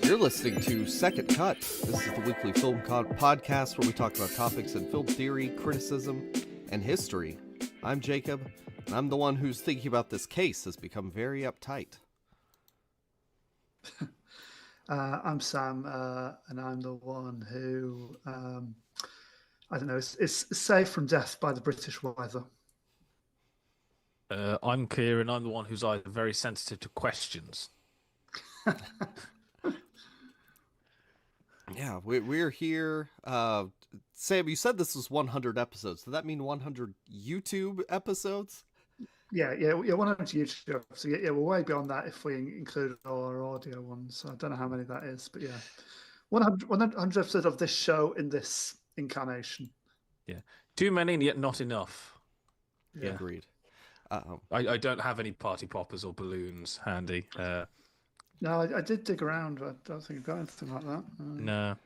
You're listening to Second Cut. This is the weekly film podcast where we talk about topics in film theory, criticism, and history. I'm Jacob, and I'm the one who's thinking about this case has become very uptight. I'm Sam, and I'm the one who, I don't know, is saved from death by the British weather. I'm Kieran. I'm the one who's either very sensitive to questions. Yeah, we're here. Sam, you said this was 100 episodes. Does that mean 100 YouTube episodes? Yeah, 100 YouTube. So yeah, we're way beyond that if we include our audio ones. So I don't know how many that is, but yeah, 100 episodes of this show in this incarnation. Yeah, too many and yet not enough. Yeah, agreed. I don't have any party poppers or balloons handy. No, I did dig around, but I don't think I've got anything like that. No,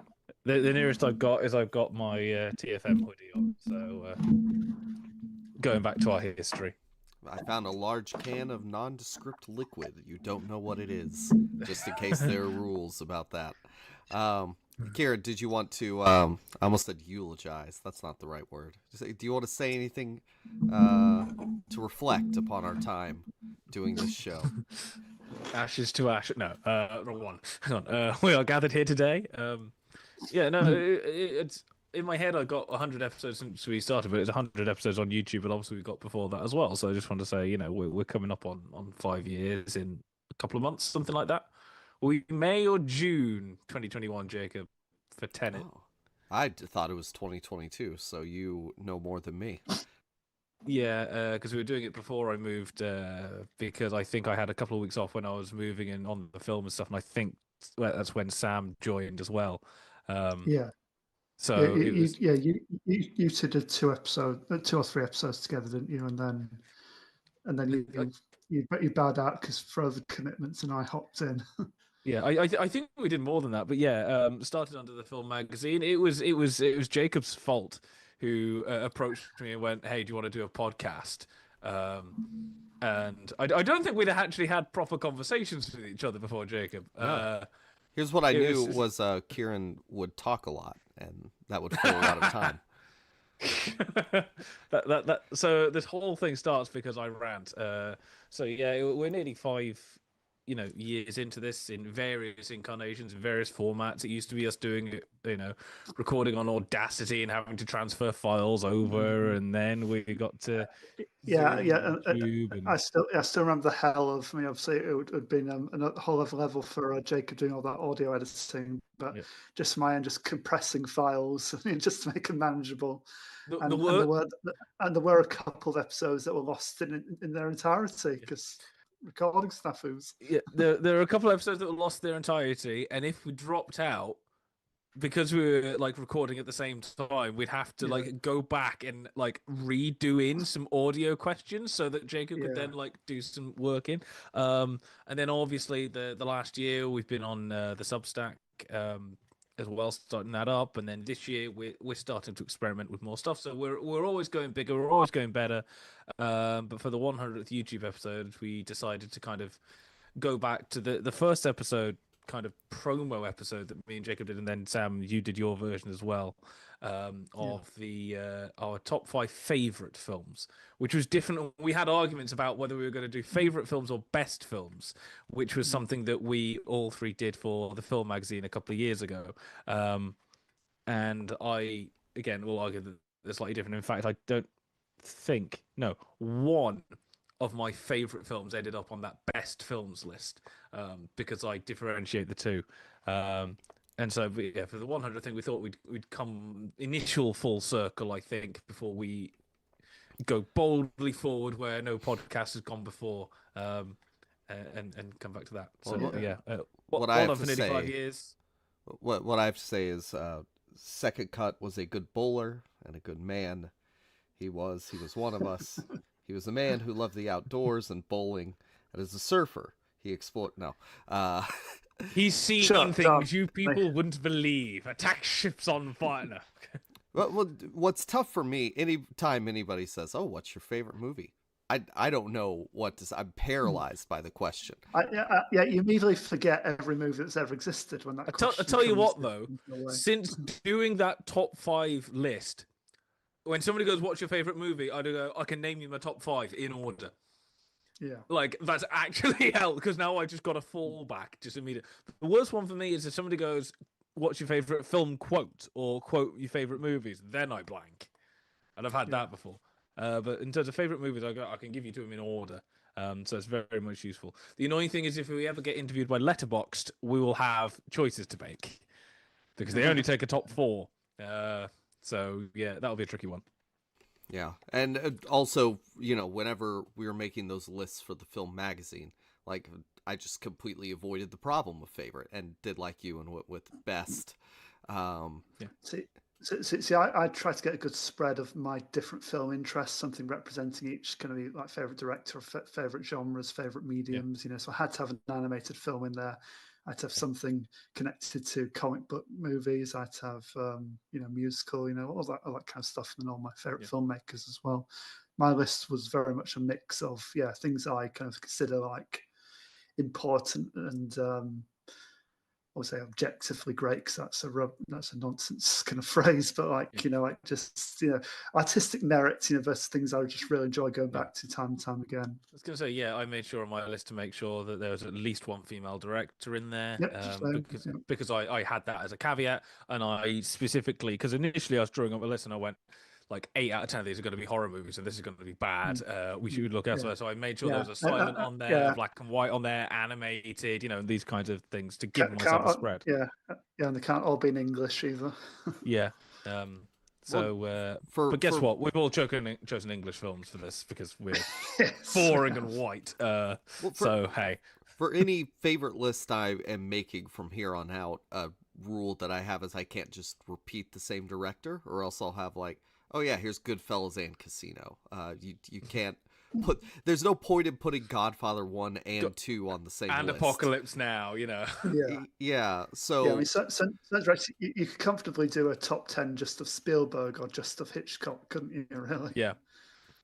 the nearest I've got is I've got my TFM hoodie on. So going back to our history. I found a large can of nondescript liquid. You don't know what it is, just in case there are rules about that. Kieran, did you want to, I almost said eulogize. That's not the right word. Do you want to say anything to reflect upon our time doing this show? Ashes to ash. No, wrong one. Hang on. We are gathered here today. It's in my head. I got 100 episodes since we started, but it's 100 episodes on YouTube, and obviously we got before that as well. So I just want to say, we're coming up on 5 years in a couple of months, something like that. We May or June 2021, Jacob, for Tenet. Oh, I thought it was 2022, so you know more than me. Yeah, because we were doing it before I moved, because I think I had a couple of weeks off when I was moving in on the film and stuff, and I think that's when Sam joined as well. Yeah. So you two did 2 or 3 episodes together, didn't you? And then you bowed out because for other commitments, and I hopped in. Yeah, I think we did more than that, but yeah, started under the film magazine. It was Jacob's fault who approached me and went, "Hey, do you want to do a podcast?" And I don't think we'd actually had proper conversations with each other before, Jacob. No. Here's what I knew was Kieran would talk a lot, and that would fill a lot of time. So this whole thing starts because I rant. So yeah, we're nearly 5 years into this in various incarnations, in various formats. It used to be us doing it, recording on Audacity and having to transfer files over, and then we got to YouTube. And I still remember the hell of. I mean, obviously it would have been a whole other level for Jacob doing all that audio editing, but just my end, just compressing files, just to make them manageable. There were a couple of episodes that were lost in their entirety because. Recording snafus. Yeah, there are a couple of episodes that were lost their entirety, and if we dropped out because we were recording at the same time, we'd have to go back and redo in some audio questions so that Jacob could then do some work in. And then obviously the last year we've been on the Substack as well, starting that up, and then this year we're starting to experiment with more stuff. So we're always going bigger, we're always going better. But for the 100th YouTube episode, we decided to kind of go back to the first episode, kind of promo episode that me and Jacob did, and then Sam, you did your version as well, of our top 5 favorite films, which was different. We had arguments about whether we were going to do favorite films or best films, which was something that we all 3 did for the film magazine a couple of years ago. And I, again, will argue that they're slightly different. In fact, I don't think, one of my favorite films ended up on that best films list, because I differentiate the two. And so, yeah, for the 100th thing, we thought we'd come initial full circle, I think, before we go boldly forward where no podcast has gone before, and come back to that. So, what I have for to nearly say, 5 years. What I have to say is, Second Cut was a good bowler and a good man. He was one of us. He was a man who loved the outdoors and bowling, and as a surfer, he explored. He's seen things you people wouldn't believe. Attack ships on fire. No. Well, what's tough for me, any time anybody says, "Oh, what's your favorite movie?" I don't know what to say. I'm paralyzed by the question. Yeah, you immediately forget every movie that's ever existed when that question I tell you what, comes though, away. since doing that top 5 list, when somebody goes, "What's your favorite movie?" I go, "I can name you my top 5 in order." Yeah, like that's actually helped because now I just got a fallback just immediately. The worst one for me is if somebody goes, "What's your favorite film quote?" or quote your favorite movies, then I blank, and I've had that before. But in terms of favorite movies, I can give you to them in order. So it's very, very much useful. The annoying thing is if we ever get interviewed by Letterboxd, we will have choices to make because they only take a top 4. So yeah, that'll be a tricky one. Yeah, and also, whenever we were making those lists for the film magazine, like I just completely avoided the problem of favorite and did like you and with best. See, I try to get a good spread of my different film interests, something representing each kind of like favorite director, favorite genres, favorite mediums. So I had to have an animated film in there. I had to have something connected to comic book movies. I had to have musical, all that kind of stuff, and all my favorite filmmakers as well. My list was very much a mix of things I kind of consider like important and I would say objectively great, because that's a nonsense kind of phrase, but artistic merit, versus things I would just really enjoy going back to time and time again. I was going to say, I made sure on my list to make sure that there was at least one female director in there, because I had that as a caveat, and I specifically, because initially I was drawing up a list and I went, like 8 out of 10 of these are going to be horror movies, and this is going to be bad. We should look elsewhere. So I made sure there was a silent on there, black and white on there, animated, these kinds of things to give myself a spread. And they can't all be in English either. But guess what? We've all chosen English films for this because we're boring and white. Hey. For any favorite list I am making from here on out, a rule that I have is I can't just repeat the same director, or else I'll have like, oh yeah, here's Goodfellas and Casino. You can't put. There's no point in putting Godfather 1 and 2 on the same and list. Apocalypse Now, Yeah. So I mean, you could comfortably do a top 10 just of Spielberg or just of Hitchcock, couldn't you? Really? Yeah.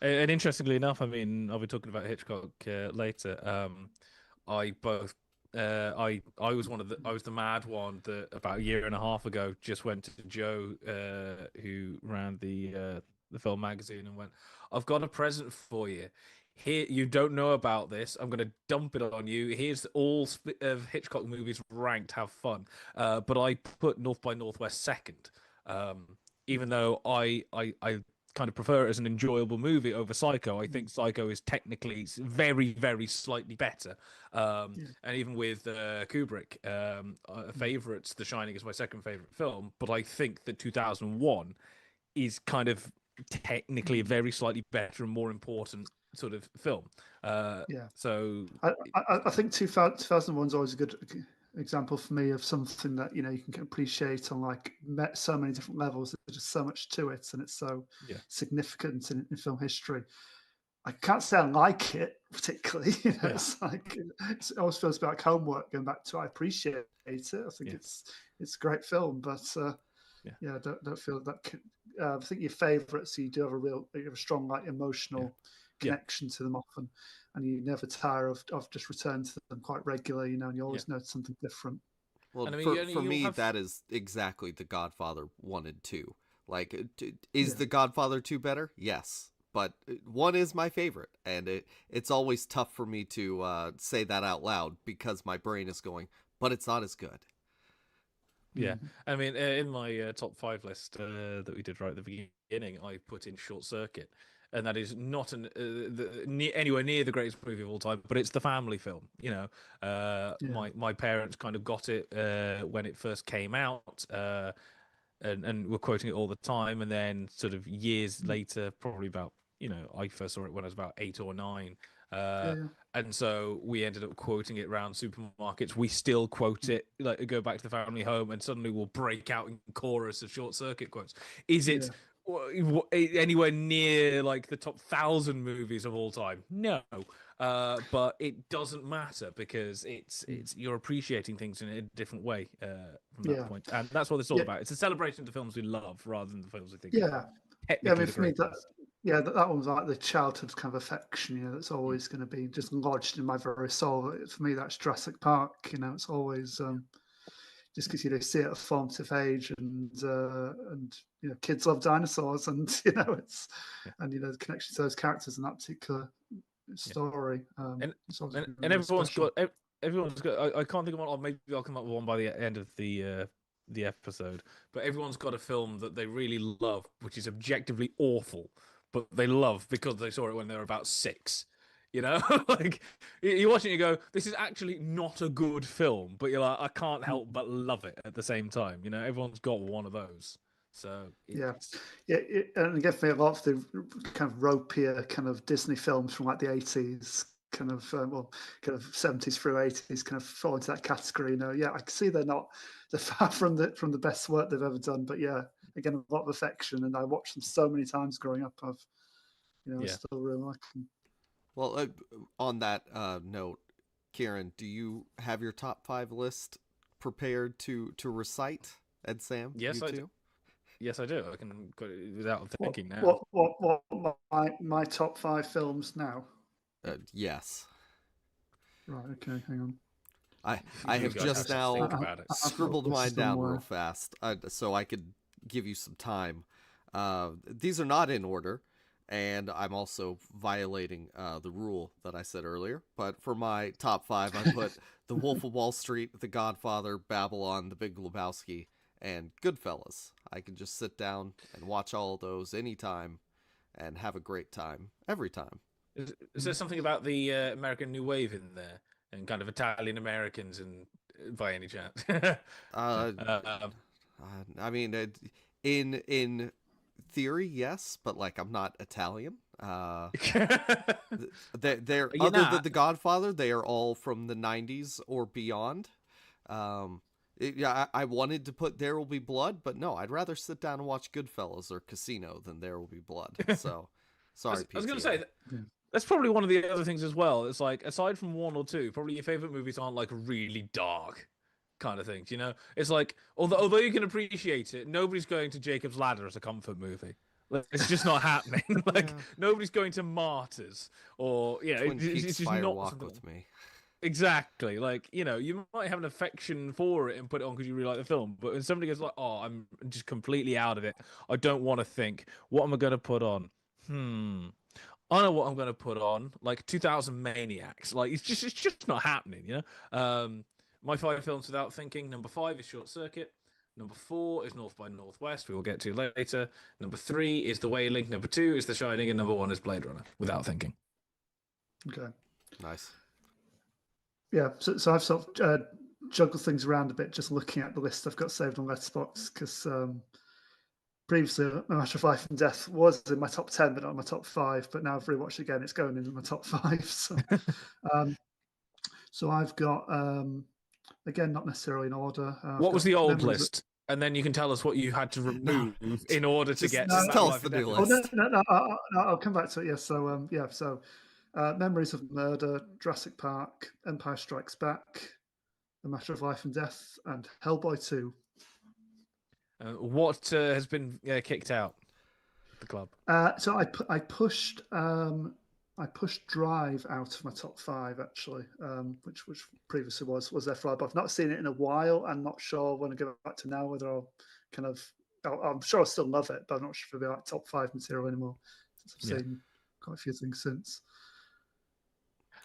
And interestingly enough, I mean, I'll be talking about Hitchcock later. I was I was the mad one that about a year and a half ago just went to Joe, who ran the film magazine, and went, "I've got a present for you. Here, you don't know about this. I'm going to dump it on you. Here's all of Hitchcock movies ranked. Have fun." But I put North by Northwest second, even though I kind of prefer it as an enjoyable movie over Psycho. I think Psycho is technically very, very slightly better. And even with Kubrick, favorites, The Shining is my second favorite film, but I think that 2001 is kind of technically a very slightly better and more important sort of film. So I think 2001 is always a good example for me of something that you can appreciate on like so many different levels. There's just so much to it, and it's so significant in film history. I can't say I like it particularly. It's like it always feels like homework going back to. I appreciate it. I think it's a great film, but don't feel that. I think your favourites, you do have a strong like emotional connection to them often, and you never tire of just return to them quite regularly, and you always know something different. Well, for me, that is exactly The Godfather 1 and 2. Like, is The Godfather 2 better? Yes. But 1 is my favorite, and it's always tough for me to say that out loud because my brain is going, but it's not as good. Yeah, I mean, in my top 5 list that we did right at the beginning, I put in Short Circuit, and that is not anywhere near the greatest movie of all time, but it's the family film. My parents kind of got it when it first came out, and were quoting it all the time, and then sort of years later, probably about I first saw it when I was about 8 or 9. And so we ended up quoting it around supermarkets. We still quote it, like go back to the family home, and suddenly we'll break out in chorus of Short Circuit quotes. Is it anywhere near like the top 1,000 movies of all time? No, but it doesn't matter because it's you're appreciating things in a different way from that point, and that's what it's all about. It's a celebration of the films we love rather than the films we think. I mean, for me, Yeah, that one's like the childhood kind of affection, that's always going to be just lodged in my very soul. For me, that's Jurassic Park. It's always just because see it at a formative age, and kids love dinosaurs, and and the connection to those characters in that particular story. And everyone's got. I can't think of one. Or maybe I'll come up with one by the end of the episode. But everyone's got a film that they really love, which is objectively awful, but they love because they saw it when they were about 6. Like you watch it, and you go, "This is actually not a good film," but you're like, "I can't help but love it at the same time." Everyone's got one of those. So and again, for me, a lot of the kind of ropier kind of Disney films from like the 80s, kind of 70s through 80s, kind of fall into that category. I can see they're far from the best work they've ever done, but again, a lot of affection, and I watched them so many times growing up. I still really like them. Well, on that note, Kieran, do you have your top 5 list prepared to recite? Ed, Sam, yes, you I too? do. Yes, I do. I can go without thinking now. What my top 5 films now? Yes. Right. Okay. Hang on. I have just now scribbled mine down real fast, so I could give you some time. These are not in order, and I'm also violating the rule that I said earlier. But for my top 5, I put The Wolf of Wall Street, The Godfather, Babylon, The Big Lebowski, and Goodfellas. I can just sit down and watch all of those anytime and have a great time every time. Is there something about the American New Wave in there and kind of Italian Americans and by any chance? I mean, in theory, yes, but like I'm not Italian. They're other than The Godfather, they are all from the 90s or beyond. I wanted to put There Will Be Blood, but no, I'd rather sit down and watch Goodfellas or Casino than There Will Be Blood. So, sorry, I was going to say, that's probably one of the other things as well. It's like, aside from 1 or 2, probably your favorite movies aren't like really dark kind of things, It's like, although you can appreciate it, nobody's going to Jacob's Ladder as a comfort movie. It's just not happening. Nobody's going to Martyrs or, Twin Peaks it's just Fire not Walk something... with me. Exactly. You might have an affection for it and put it on because you really like the film. But when somebody goes like, "Oh, I'm just completely out of it. I don't want to think. What am I going to put on? I know what I'm going to put on. Like 2000 Maniacs. Like it's just not happening. My 5 films without thinking. Number 5 is Short Circuit. Number 4 is North by Northwest. We will get to later. Number 3 is The Wailing. Number 2 is The Shining, and number 1 is Blade Runner. Without thinking. Okay. Nice. Yeah, so I've sort of juggled things around a bit, just looking at the list I've got saved on Letterboxd, because previously A Matter of Life and Death was in my top 10, but not in my top 5. But now I've rewatched it again, it's going into my top 5. So, so I've got, again, not necessarily in order. What was the old list? And then you can tell us what you had to remove in order to get. Just tell us the new list. No, I'll come back to it. Yes, so Memories of Murder, Jurassic Park, Empire Strikes Back, A Matter of Life and Death, and Hellboy 2. What has been kicked out of the club? So I pushed Drive out of my top 5 actually, which previously was there for a while, but I've not seen it in a while. I'm not sure when I go back to now whether I'm sure I'll still love it, but I'm not sure if it'll be like top 5 material anymore, since I've seen quite a few things since.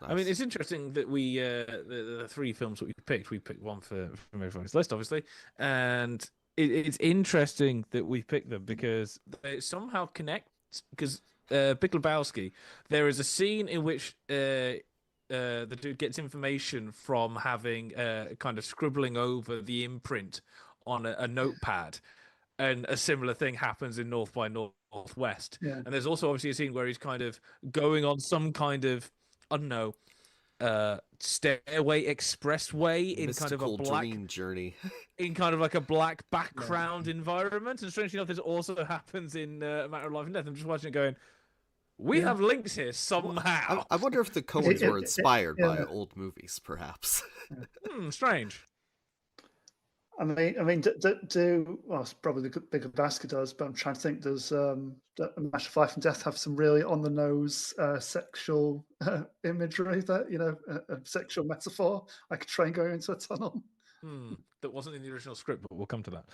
Nice. I mean, it's interesting that we the 3 films that we picked one from everyone's list, obviously, and it's interesting that we picked them because they somehow connect. Because Big Lebowski, there is a scene in which the dude gets information from having kind of scribbling over the imprint on a notepad, and a similar thing happens in North by Northwest. Yeah. And there's also obviously a scene where he's kind of going on some kind of, I don't know, stairway expressway in Mystical kind of a black dream journey, in kind of like a black background environment. And strangely enough, this also happens in A Matter of Life and Death. I'm just watching it going, we have links here somehow. I wonder if the Coens were inspired by old movies, perhaps. Strange. Well, it's probably the Big Lebowski does, but I'm trying to think. Does A Matter of Life and Death have some really on the nose sexual imagery that a sexual metaphor, like a train going into a tunnel? That wasn't in the original script, but we'll come to that.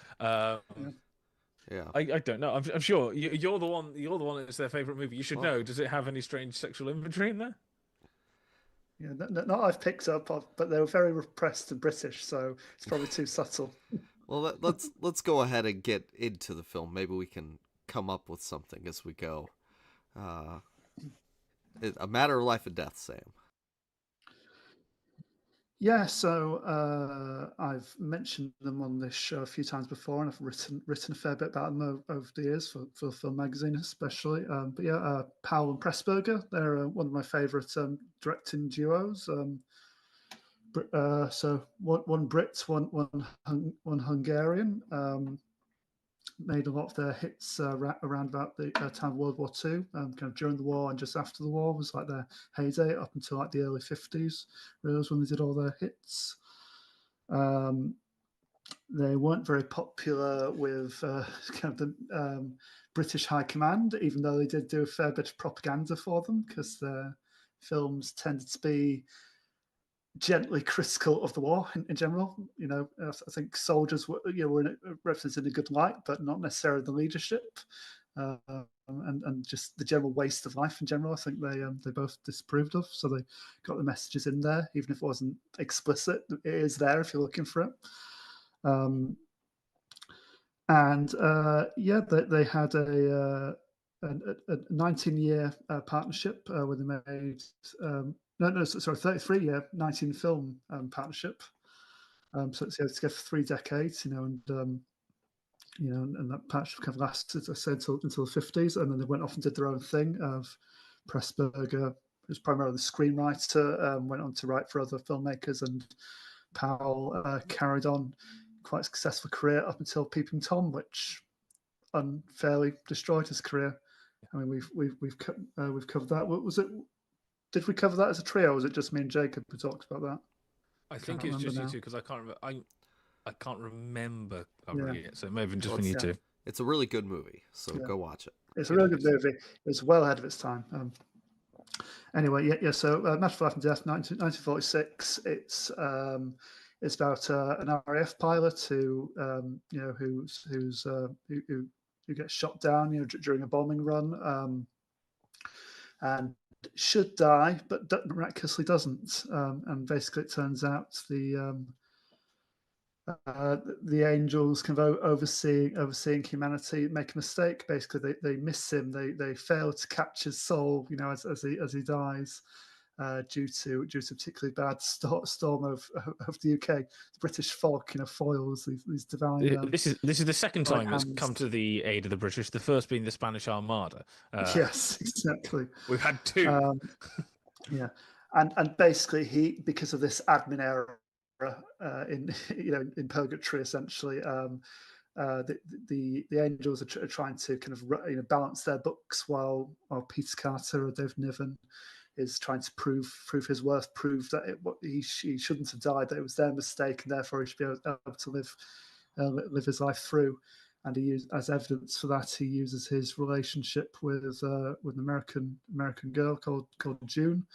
Yeah. I don't know. I'm sure you're the one. You're the one that's their favorite movie. You should know. Does it have any strange sexual imagery in there? Yeah, not I've picked up, but they were very repressed and British, so it's probably too subtle. Well, let's go ahead and get into the film. Maybe we can come up with something as we go. A Matter of Life and Death, Sam. Yeah, so I've mentioned them on this show a few times before, and I've written a fair bit about them over the years for Film Magazine, especially. But yeah, Powell and Pressburger, they're one of my favourite directing duos. So one Brit, one Hungarian. Made a lot of their hits around about the time of World War II, kind of during the war and just after the war was like their heyday up until like the early 50s. Really was when they did all their hits. They weren't very popular with kind of the British High Command, even though they did do a fair bit of propaganda for them, because their films tended to be gently critical of the war in general. I think soldiers were represented in a good light, but not necessarily the leadership, and just the general waste of life in general. I think they both disapproved of. So they got the messages in there, even if it wasn't explicit. It is there if you're looking for it. They had a 19-year partnership where they made 33-year 19-film partnership. So it's together for 3 decades, and that partnership kind of lasted, as I said, until the 50s, and then they went off and did their own thing. Pressburger was primarily the screenwriter, went on to write for other filmmakers, and Powell carried on quite a successful career up until Peeping Tom, which unfairly destroyed his career. I mean, we've covered that. What was it? Did we cover that as a trio, or was it just me and Jacob who talked about that? I think it's just you two, because I can't remember. I can't remember covering it, so it may have been just been you two. It's a really good movie, so go watch it. It's a really good movie. It's well ahead of its time. Anyway, So Matter of Life and Death, 1946. It's about an RAF pilot who gets shot down, during a bombing run, and should die, but miraculously doesn't. And basically, it turns out the angels kind of overseeing humanity make a mistake. Basically, they miss him. They fail to catch his soul, as he dies, due to a particularly bad storm of the UK. The British fog, foils these divine. This is the second time it's come to the aid of the British. The first being the Spanish Armada. Yes, exactly. We've had 2. Yeah, and basically because of this admin error in purgatory, essentially, the angels are trying to kind of balance their books while Peter Carter or Dave Niven is trying to prove his worth, prove that he shouldn't have died, that it was their mistake, and therefore he should be able to live his life through. And as evidence for that, he uses his relationship with an American girl called June.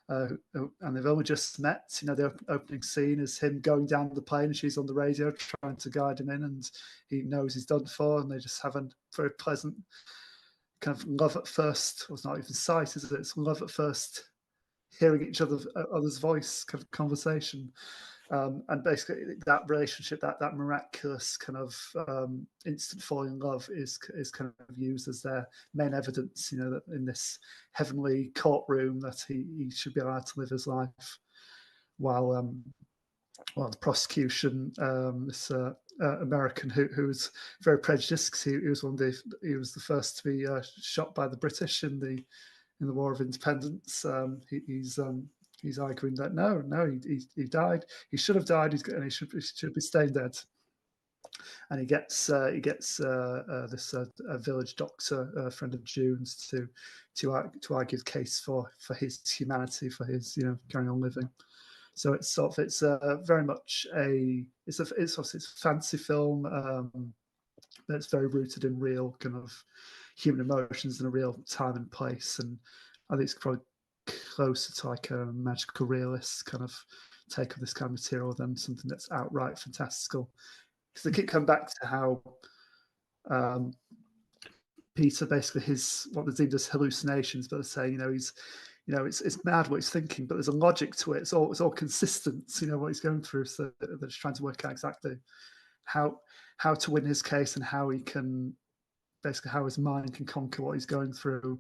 And they've only just met. The opening scene is him going down the plane, and she's on the radio trying to guide him in, and he knows he's done for, and they just have a very pleasant kind of love at first. Well, it's not even sight, is it? It's love at first hearing each other's voice kind of conversation. And basically that relationship, that miraculous kind of instant falling in love is kind of used as their main evidence, that in this heavenly courtroom that he should be allowed to live his life, while the prosecution, this American who was very prejudiced, because he was the first to be shot by the British in the War of Independence. He's arguing that no, he died. He should have died. He should be staying dead. And he gets this village doctor, a friend of June's, to argue the case for his humanity, for his carrying on living. So it's sort of very much it's obviously it's a fantasy film that's very rooted in real kind of human emotions in a real time and place, and I think it's probably closer to like a magical realist kind of take of this kind of material than something that's outright fantastical. Because they keep coming back to how Peter basically what they deemed as hallucinations, but they're saying, he's, it's mad what he's thinking, but there's a logic to it. It's all consistent, what he's going through. So they're just trying to work out exactly how to win his case and how he can basically how his mind can conquer what he's going through.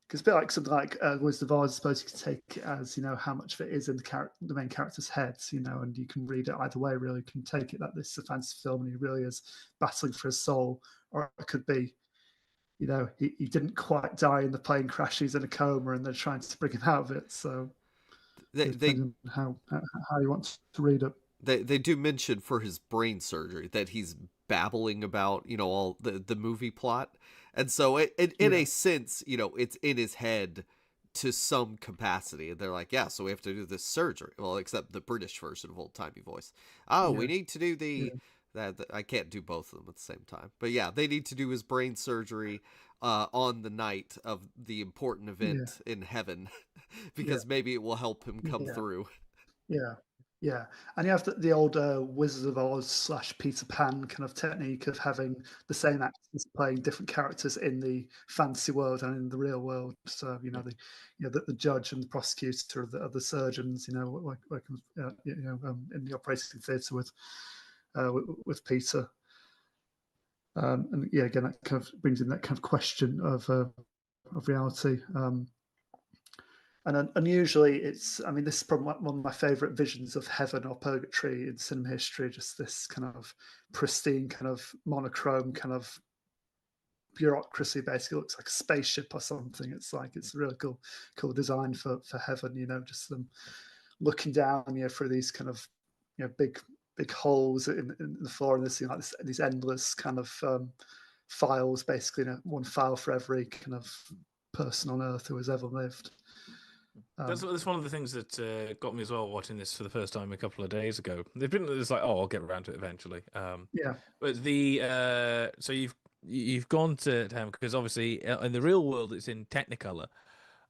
Because a bit like something like Wizard of Oz, I suppose you could take it as how much of it is in the main character's head, and you can read it either way. Really, you can take it that this is a fantasy film and he really is battling for his soul, or it could be, he didn't quite die in the plane crash, he's in a coma, and they're trying to bring him out of it. So, depending on how you want to read it. They do mention for his brain surgery that he's babbling about, all the movie plot. And so in a sense, it's in his head to some capacity. And they're like, yeah, so we have to do this surgery. Well, except the British version of old-timey voice. Oh, we need to do that I can't do both of them at the same time. But yeah, they need to do his brain surgery on the night of the important event in heaven because maybe it will help him come through. Yeah, and you have the old Wizard of Oz / Peter Pan kind of technique of having the same actors playing different characters in the fantasy world and in the real world. So the judge and the prosecutor are the surgeons, working in the operating theatre with Peter. And again, that kind of brings in that kind of question of reality. And unusually, this is probably one of my favourite visions of heaven or purgatory in cinema history. Just this kind of pristine, kind of monochrome, kind of bureaucracy. Basically, looks like a spaceship or something. It's a really cool design for heaven. Just them looking down, through these kind of big holes in the floor, and there's these endless kind of files. Basically, one file for every kind of person on Earth who has ever lived. That's one of the things that got me as well watching this for the first time a couple of days ago. They've been like, I'll get around to it eventually. But so you've gone to him because obviously in the real world it's in Technicolor,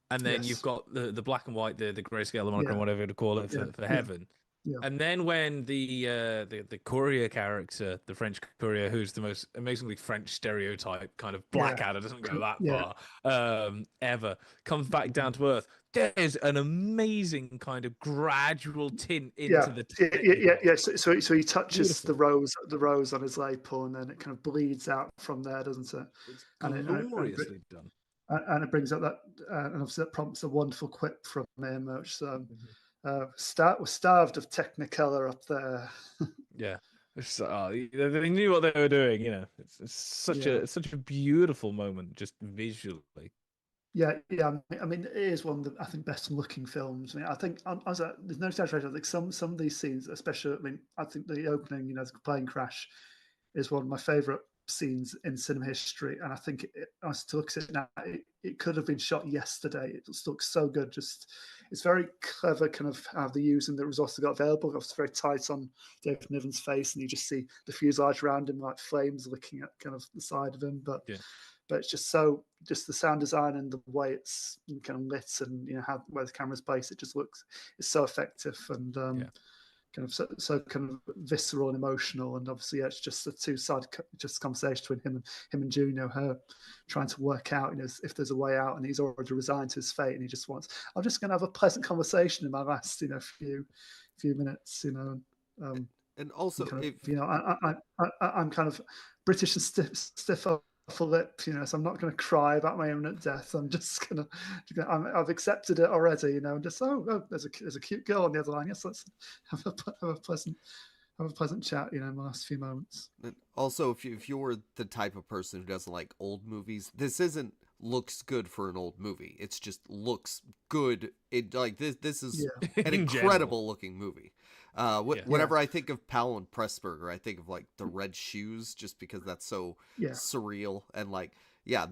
and then you've got the black and white, the grayscale, the monochrome, whatever to call it for heaven. Yeah. And then when the courier character, the French courier, who's the most amazingly French stereotype kind of Blackadder, doesn't go that far ever, comes back down to earth, there's an amazing kind of gradual tint into the So he touches the rose on his lapel, and then it kind of bleeds out from there, doesn't it? It's gloriously done. And it brings up that, and obviously that prompts a wonderful quip from him, which we're starved of Technicolor up there. They knew what they were doing. It's such a beautiful moment, just visually. Yeah. It is one of the, I think, best looking films. I think there's no exaggeration. I think some of these scenes, especially, I think the opening, the plane crash, is one of my favourite scenes in cinema history. And I think I still look at it now. It could have been shot yesterday. It still looks so good. It's very clever, kind of how they're using the resources got available. It's very tight on David Niven's face, and you just see the fuselage around him like flames licking at kind of the side of him. But it's just the sound design and the way it's kind of lit, and where the camera's placed, it's so effective and kind of so kind of visceral and emotional. And obviously, it's just a two-sided just conversation between him and Juno, her trying to work out, if there's a way out, and he's already resigned to his fate, and he just wants, I'm just going to have a pleasant conversation in my last, few minutes, and also, I'm kind of British and stiff upper lip, so I'm not going to cry about my imminent death. I'm just I've accepted it already, and just there's a cute girl on the other line. Yes, let's have a pleasant chat, in the last few moments. And also, if you're the type of person who doesn't like old movies, this isn't looks good for an old movie. It's just looks good. This is an incredible looking movie. Whenever I think of Powell and Pressburger, I think of the red shoes, just because that's so surreal, and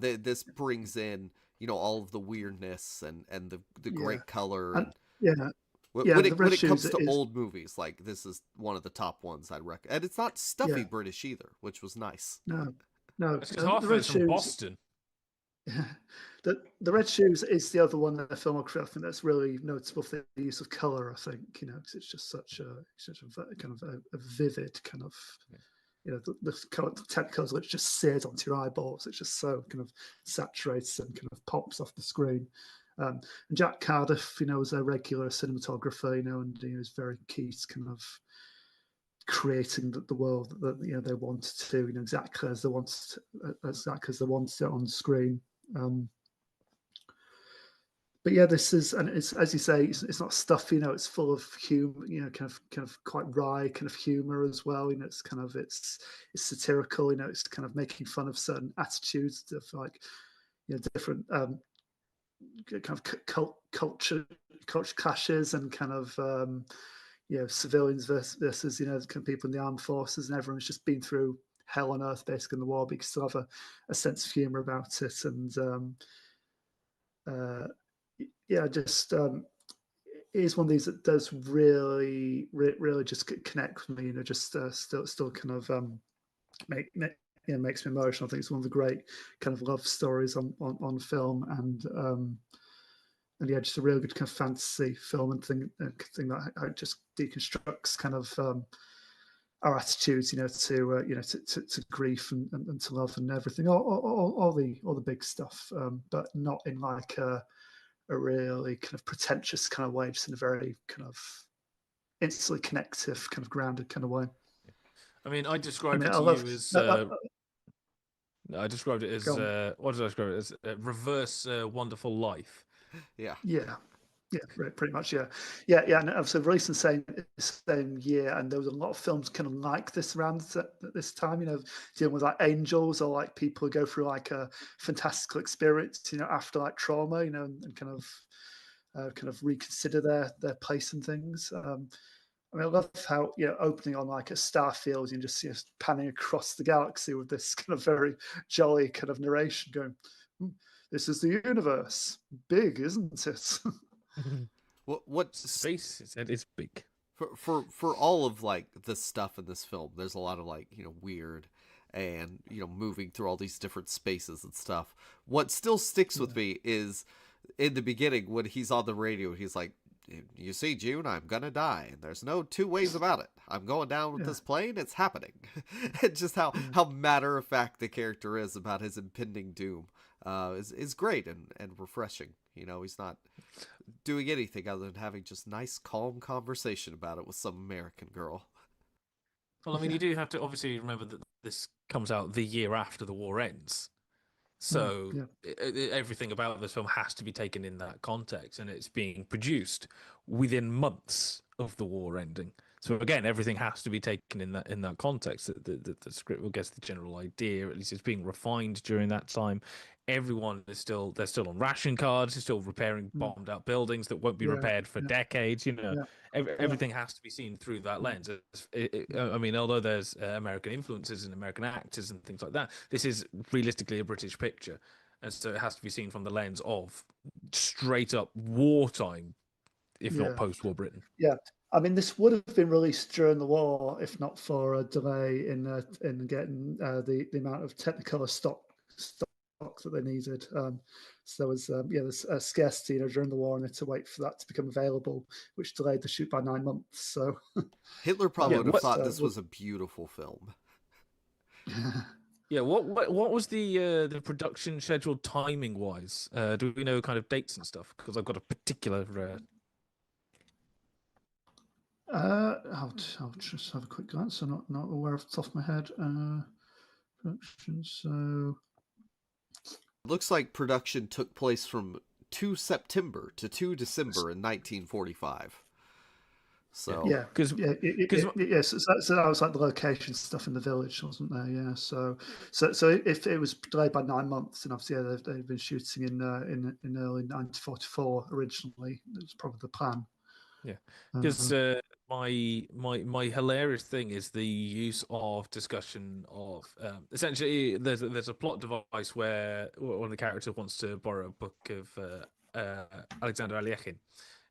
this brings in all of the weirdness and the great color. Yeah, the Red When it comes Shoes to is old movies, like this is one of the top ones I'd recommend. And it's not stuffy British either, which was nice. no, It's because half the of Red it's from Shoes. Boston. Yeah. The Red Shoes is the other one in the filmography I think that's really notable for the use of color. I think because it's just such a kind of a vivid kind of the technicals which just sears onto your eyeballs. It's just so kind of saturates and kind of pops off the screen. And Jack Cardiff, was a regular cinematographer, and he was very key to kind of creating the world that they wanted to, exactly as they wanted it on screen. But yeah, this is, and it's, as you say, it's not stuffy. It's full of humor. Kind of quite wry kind of humor as well. It's kind of it's satirical. It's kind of making fun of certain attitudes of like different kind of culture clashes and kind of civilians versus kind of people in the armed forces, and everyone's just been through hell on earth basically in the war, but you still have a sense of humor about it. And just it is one of these that does really just connect with me. Just still kind of makes me emotional. I think it's one of the great kind of love stories on film, and yeah, just a real good kind of fantasy film and thing that just deconstructs kind of our attitudes, to grief and to love and everything, all the big stuff, but not in like a really kind of pretentious kind of way, just in a very kind of instantly connective, kind of grounded kind of way. I mean, I described it as what did I describe it as? Reverse Wonderful Life. Yeah, right, pretty much, yeah. And obviously released in the same year, and there was a lot of films kind of like this around at this time. Dealing with like angels or like people who go through like a fantastical experience, after like trauma, and kind of reconsider their place and things. I love how opening on like a star field and just panning across the galaxy with this kind of very jolly kind of narration going, "This is the universe, big, isn't it?" What space is big. For all of like the stuff in this film, there's a lot of like weird and moving through all these different spaces and stuff. What still sticks with me is in the beginning when he's on the radio, he's like, "You see, June, I'm gonna die, and there's no two ways about it. I'm going down with this plane. It's happening." And just how matter of fact the character is about his impending doom is great and refreshing. He's not doing anything other than having just nice, calm conversation about it with some American girl. Well, I mean, you do have to obviously remember that this comes out the year after the war ends. So everything about this film has to be taken in that context, and it's being produced within months of the war ending. So again, everything has to be taken in that context. The script will get the general idea. At least it's being refined during that time. Everyone is still on ration cards. They're still repairing bombed out buildings that won't be repaired for decades. Everything has to be seen through that lens. I mean, although there's American influences and American actors and things like that, this is realistically a British picture, and so it has to be seen from the lens of straight up wartime, if not post-war Britain. Yeah. I mean, this would have been released during the war if not for a delay in getting the amount of Technicolor stock that they needed. So there was there's a scarcity during the war, and they had to wait for that to become available, which delayed the shoot by 9 months. So Hitler probably would have thought this was a beautiful film. Yeah, what was the production schedule timing wise? Do we know kind of dates and stuff? Because I've got a particular. I'll just have a quick glance. I'm not aware off the top of my head. Production. So it looks like production took place from 2 September to 2 December in 1945. So so that was like the location stuff in the village, wasn't there? Yeah. So if it was delayed by 9 months, and obviously they've been shooting in early 1944 originally. It was probably the plan. Yeah, because my hilarious thing is the use of discussion of essentially there's a plot device where one of the characters wants to borrow a book of Alexander Alekhine,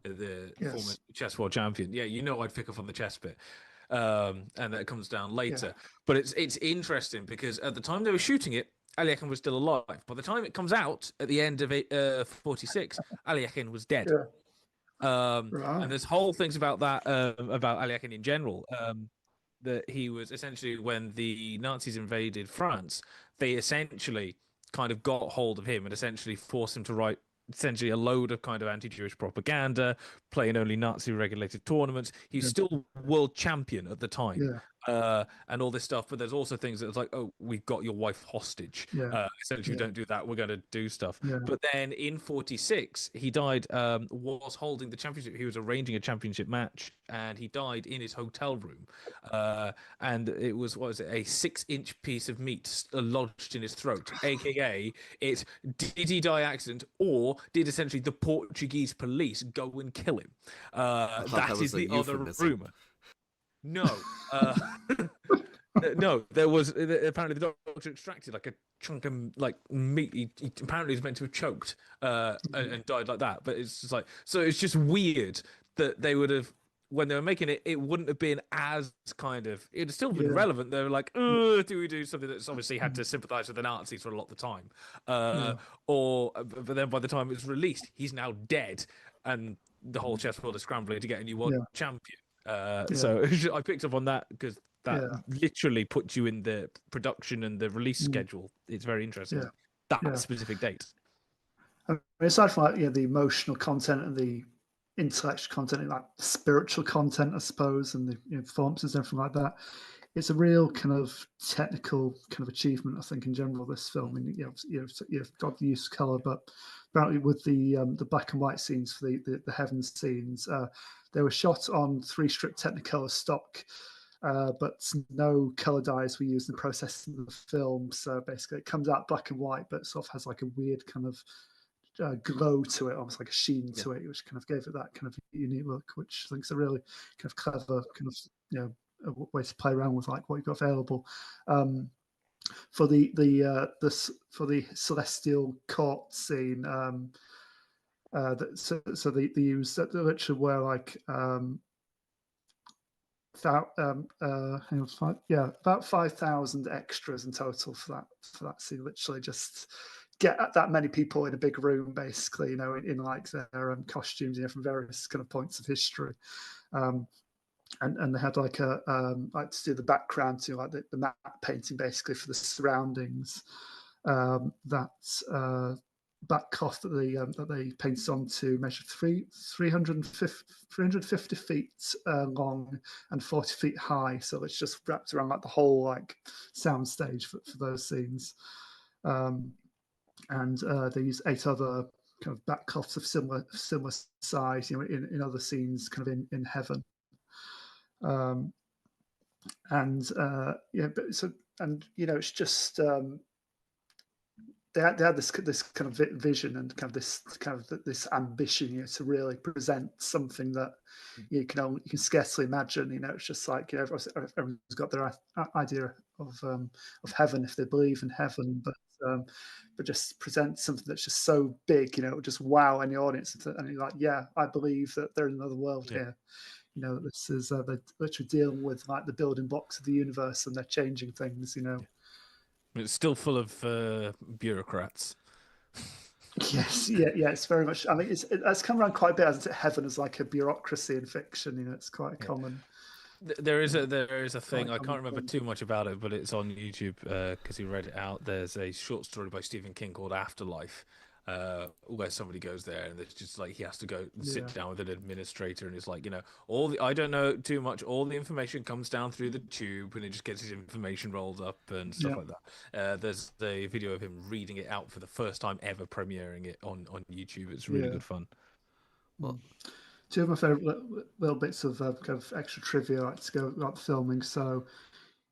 the former chess world champion. Yeah, you know I'd pick up on the chess bit. And that comes down later. But it's interesting because at the time they were shooting it, Alyakin was still alive. By the time it comes out at the end of 46, Alyakin was dead. And there's whole things about that, about Alyakin in general, that he was essentially, when the Nazis invaded France, they essentially kind of got hold of him and essentially forced him to write essentially a load of kind of anti-Jewish propaganda, playing only Nazi-regulated tournaments. He's still world champion at the time, and all this stuff. But there's also things that it's like, oh, we've got your wife hostage. Essentially, don't do that. We're going to do stuff. But then in 46, he died, was holding the championship. He was arranging a championship match, and he died in his hotel room. And it was, what was it, a 6-inch piece of meat lodged in his throat, aka it's, did he die accident, or did essentially the Portuguese police go and kill him? That is the other rumor. No, no, there was apparently the doctor extracted like a chunk of like meat. He apparently was meant to have choked and died like that. But it's just like, so it's just weird that they would have, when they were making it, it wouldn't have been as kind of, it'd still been relevant. They were like, do we do something that's obviously had to sympathize with the Nazis for a lot of the time? But then by the time it was released, he's now dead, and the whole chess world is scrambling to get a new world champion. So I picked up on that because that literally puts you in the production and the release schedule. It's very interesting. That specific date. I mean, aside from like, the emotional content and the intellectual content and like spiritual content, I suppose, and the performances and everything like that, it's a real kind of technical kind of achievement, I think, in general. This film, and you've got the use of color, but apparently with the black and white scenes for the heavens scenes, they were shot on 3 strip Technicolor stock, but no color dyes were used in processing the film. So basically, it comes out black and white, but it sort of has like a weird kind of glow to it, almost like a sheen to it, which kind of gave it that kind of unique look, which I think is a really kind of clever kind of a way to play around with like what you've got available. For the celestial court scene, so they use that literally were like about 5,000 extras in total for that scene. Literally just get that many people in a big room, basically, in like their costumes, from various kind of points of history. And they had like like to do the background to like the map painting, basically, for the surroundings. That backcloth that they painted onto measured 350 feet long and 40 feet high. So it's just wrapped around like the whole like sound stage for those scenes. And they used 8 other kind of backcloths of similar size, in other scenes, kind of in heaven. It's just they had this kind of vision and kind of this ambition, to really present something that you can scarcely imagine. It's just like everyone's got their idea of heaven if they believe in heaven, but just present something that's just so big, just wow any audience, and you're like, I believe that there's another world here. This is they're literally dealing with like the building blocks of the universe, and they're changing things. It's still full of bureaucrats. Yes, it's very much. I mean, it's come around quite a bit, hasn't it? Heaven as like a bureaucracy in fiction. It's quite common. There is a thing. I can't remember too much about it, but it's on YouTube because he read it out. There's a short story by Stephen King called Afterlife, where somebody goes there and it's just like he has to go and sit down with an administrator, and it's like, I don't know too much. All the information comes down through the tube, and he just gets his information rolled up and stuff like that. There's a video of him reading it out for the first time ever, premiering it on YouTube. It's really good fun. Well, 2 of my favorite little bits of kind of extra trivia like to go about the filming. So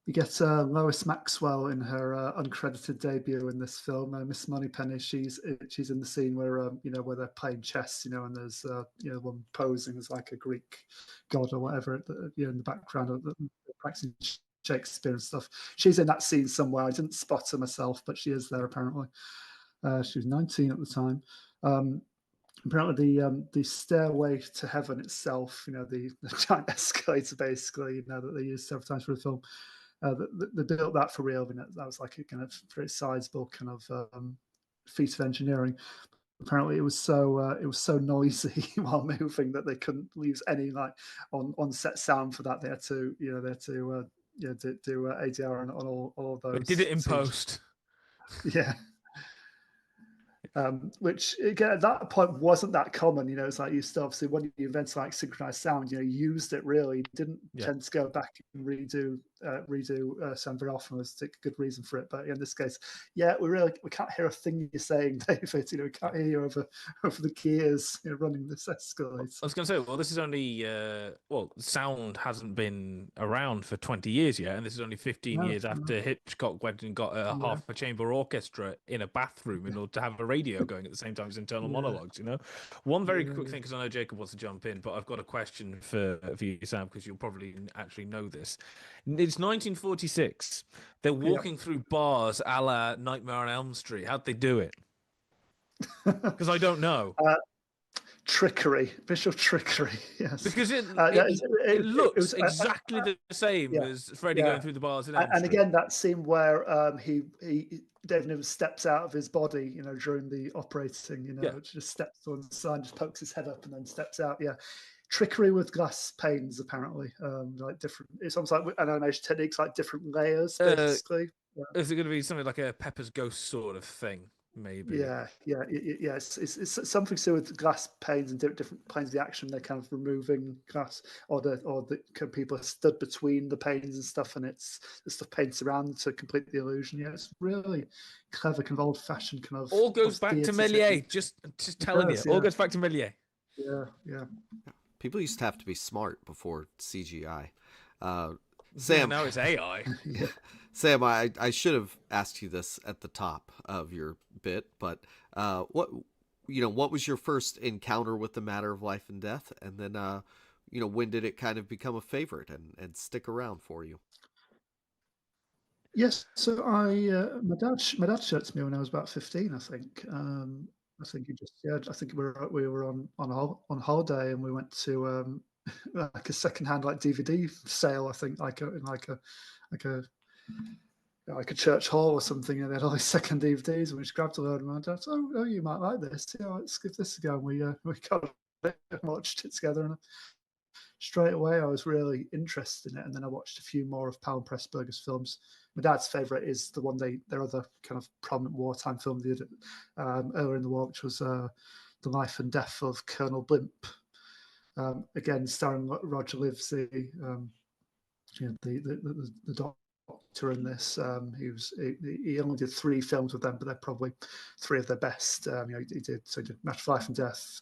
you get Lois Maxwell in her uncredited debut in this film. Miss Moneypenny, she's in the scene where where they're playing chess, and there's one posing as like a Greek god or whatever, in the background of practicing Shakespeare and stuff. She's in that scene somewhere. I didn't spot her myself, but she is there apparently. She was 19 at the time. apparently the stairway to heaven itself, the giant escalator basically, that they used several times for the film. They built that for real. That was like a kind of very sizable kind of feat of engineering. Apparently, it was so noisy while moving that they couldn't use any like on set sound for that. They had to do ADR on all of those. They did it in post. Yeah. Which again at that point wasn't that common. It's like you still obviously when you invented like synchronized sound, you used it really. Didn't tend to go back and redo sound very often. Was a good reason for it. But in this case, we can't hear a thing you're saying, David. We can't hear you over the gears running this escalator. I was going to say, well, this is only sound hasn't been around for 20 years yet, and this is only 15 years after Hitchcock went and got a half a chamber orchestra in a bathroom in order to have a radio going at the same time as internal monologues. One very quick thing, because I know Jacob wants to jump in, but I've got a question for you, Sam, because you'll probably actually know this. It's 1946. They're walking through bars a la Nightmare on Elm Street. How'd they do it? Because I don't know. Trickery, visual trickery. Yes, because it looks exactly the same as Freddy going through the bars in Elm Street. And again, that scene where David Niven steps out of his body, during the operating, just steps to one side, just pokes his head up, and then steps out. Yeah, trickery with glass panes, apparently. Like different. It's almost like an animation techniques, like different layers, basically. Is it going to be something like a Pepper's Ghost sort of thing? Maybe. Yeah. It's something to do with glass panes and different planes of the action. They're kind of removing glass, or the people are stood between the panes and stuff, and it's the stuff paints around to complete the illusion. Yeah, it's really clever, kind of old-fashioned kind of. All goes back to Méliès. Just telling you, all goes back to Méliès. Yeah. People used to have to be smart before CGI. Sam, now it's AI. Yeah. Sam, I should have asked you this at the top of your bit, but what was your first encounter with the matter of life and death, and then when did it kind of become a favorite and stick around for you? Yes, so my dad showed it to me when I was about 15, I think. I think I think we were on holiday, and we went to like a secondhand like DVD sale, I think, like a church hall or something, and they had all these second DVDs, and we just grabbed a load of them. And my dad said, oh, you might like this. Yeah, let's give this a go. And we got it and watched it together, and straight away I was really interested in it. And then I watched a few more of Powell and Pressburger's films. My dad's favourite is the one their other kind of prominent wartime film they did earlier in the war, which was The Life and Death of Colonel Blimp. Again, starring Roger Livesey, the doctor in this. He only did 3 films with them, but they're probably 3 of their best. He did Matter of Life and Death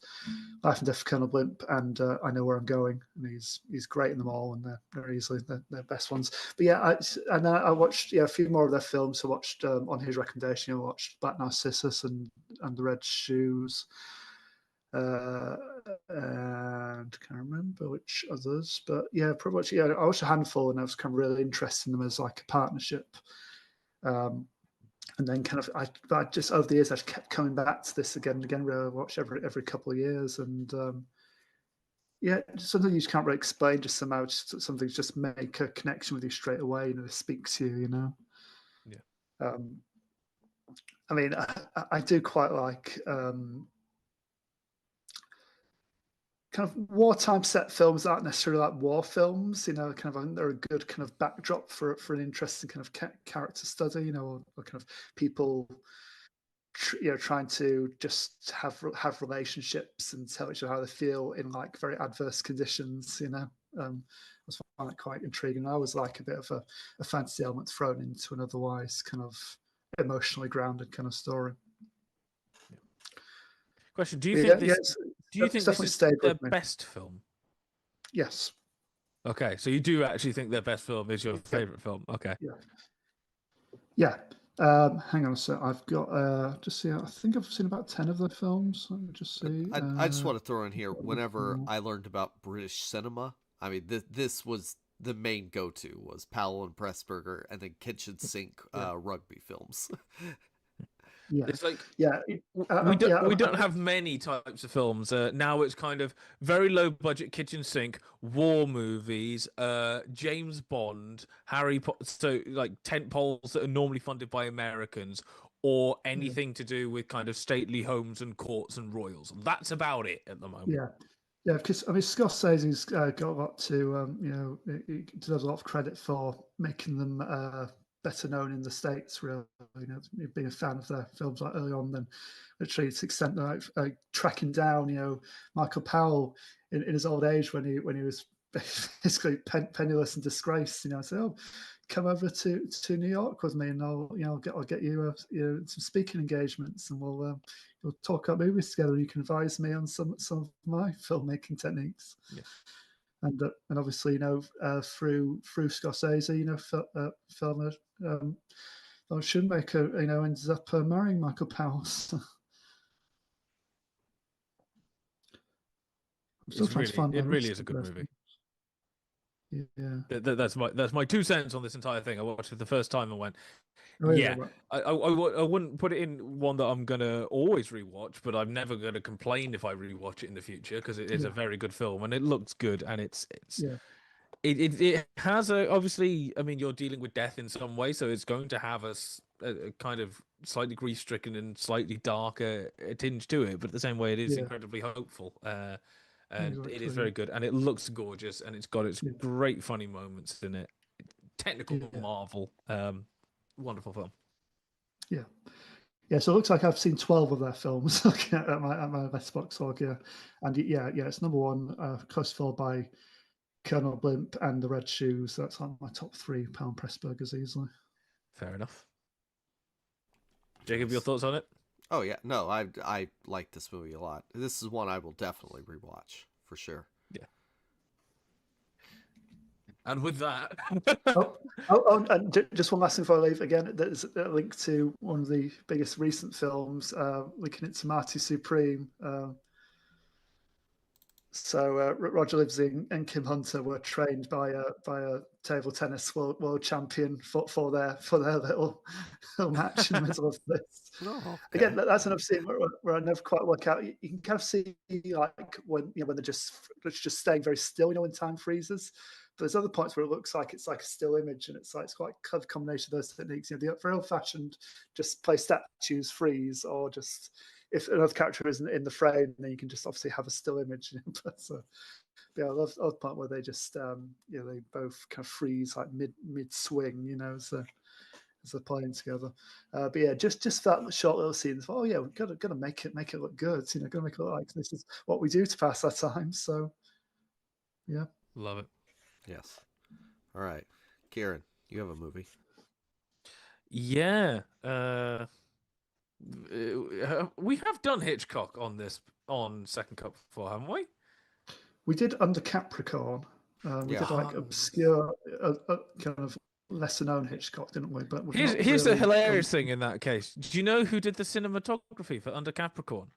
of Colonel Blimp, and I Know Where I'm Going, and he's great in them all, and they're easily their best ones. But yeah, I watched a few more of their films. I watched on his recommendation. I watched Black Narcissus and The Red Shoes. And can't remember which others, but yeah, pretty much. Yeah, I watched a handful, and I was kind of really interested in them as like a partnership. And then kind of, I just over the years I just kept coming back to this again and again. Really watch every couple of years, and something you just can't really explain. Just somehow, just something just make a connection with you straight away. It speaks to you. Yeah. I mean, I do quite like. Kind of wartime set films aren't necessarily like war films, kind of they're a good kind of backdrop for an interesting kind of character study, or kind of people, trying to just have relationships and tell each other how they feel in like very adverse conditions. I was find it quite intriguing. I always like a bit of a fantasy element thrown into an otherwise kind of emotionally grounded kind of story. Question: do you think this is their best film? Yes. Okay, so you do actually think their best film is your favorite film? Okay. Yeah. Hang on a sec. I've got just see. I think I've seen about 10 of their films. Let me just see. I just want to throw in here. Whenever I learned about British cinema, I mean, this was the main go-to was Powell and Pressburger, and then kitchen sink rugby films. Yeah, It's like yeah, we don't have many types of films. Now it's kind of very low budget kitchen sink war movies, James Bond, Harry Potter, so like tent poles that are normally funded by Americans, or anything to do with kind of stately homes and courts and royals. That's about it at the moment. Yeah, because I mean, Scorsese's got a lot to, he deserves a lot of credit for making them better known in the States. Really, being a fan of their films like early on, then literally to the extent that like tracking down, Michael Powell in his old age when he was basically penniless and disgraced. I said, "Oh, come over to New York with me, and I'll get you some speaking engagements, and we'll talk about movies together. And you can advise me on some of my filmmaking techniques." Yeah. And obviously, through Scorsese, Schoonmaker, ends up marrying Michael Powell. It really is a good movie. Yeah, that's my 2 cents on this entire thing. I watched it the first time and went, yeah. I wouldn't put it in one that I'm gonna always rewatch, but I'm never gonna complain if I rewatch it in the future because it is a very good film and it looks good and it has obviously, I mean, you're dealing with death in some way, so it's going to have a kind of slightly grief-stricken and slightly darker tinge to it, but the same way it is incredibly hopeful. And it is very good, and it looks gorgeous, and it's got its great funny moments in it. Technical marvel, wonderful film. Yeah. So it looks like I've seen 12 of their films looking at my Letterboxd log. Yeah, and it's number one, close followed by Colonel Blimp and The Red Shoes. That's on my top 3 pound Pressburgers easily. Fair enough. Jacob, your thoughts on it? Oh yeah, no, I like this movie a lot. This is one I will definitely rewatch for sure. Yeah. And with that, and just one last thing before I leave. Again, there's a link to one of the biggest recent films, linking it to Marty Supreme. So Roger Livesey and Kim Hunter were trained by a table tennis world champion for their little match in the middle of this. Oh, okay. Again, that's another scene where I never quite work out. You can kind of see like when they're just staying very still, when time freezes. But there's other points where it looks like it's like a still image, and it's quite a clever combination of those techniques. The very old-fashioned just play statues freeze, or just if another character isn't in the frame, then you can just obviously have a still image. I love the point where they just they both kind of freeze like mid swing, as they're playing together. But yeah, just that short little scene. Oh yeah, we've got to make it look good. Got to make it look like this is what we do to pass our time. So yeah, love it. Yes. All right, Kieran, you have a movie. Yeah. We have done Hitchcock on Second Cup before, haven't we? We did Under Capricorn. We did like obscure, kind of lesser known Hitchcock, didn't we? But here's the hilarious thing in that case. Do you know who did the cinematography for Under Capricorn?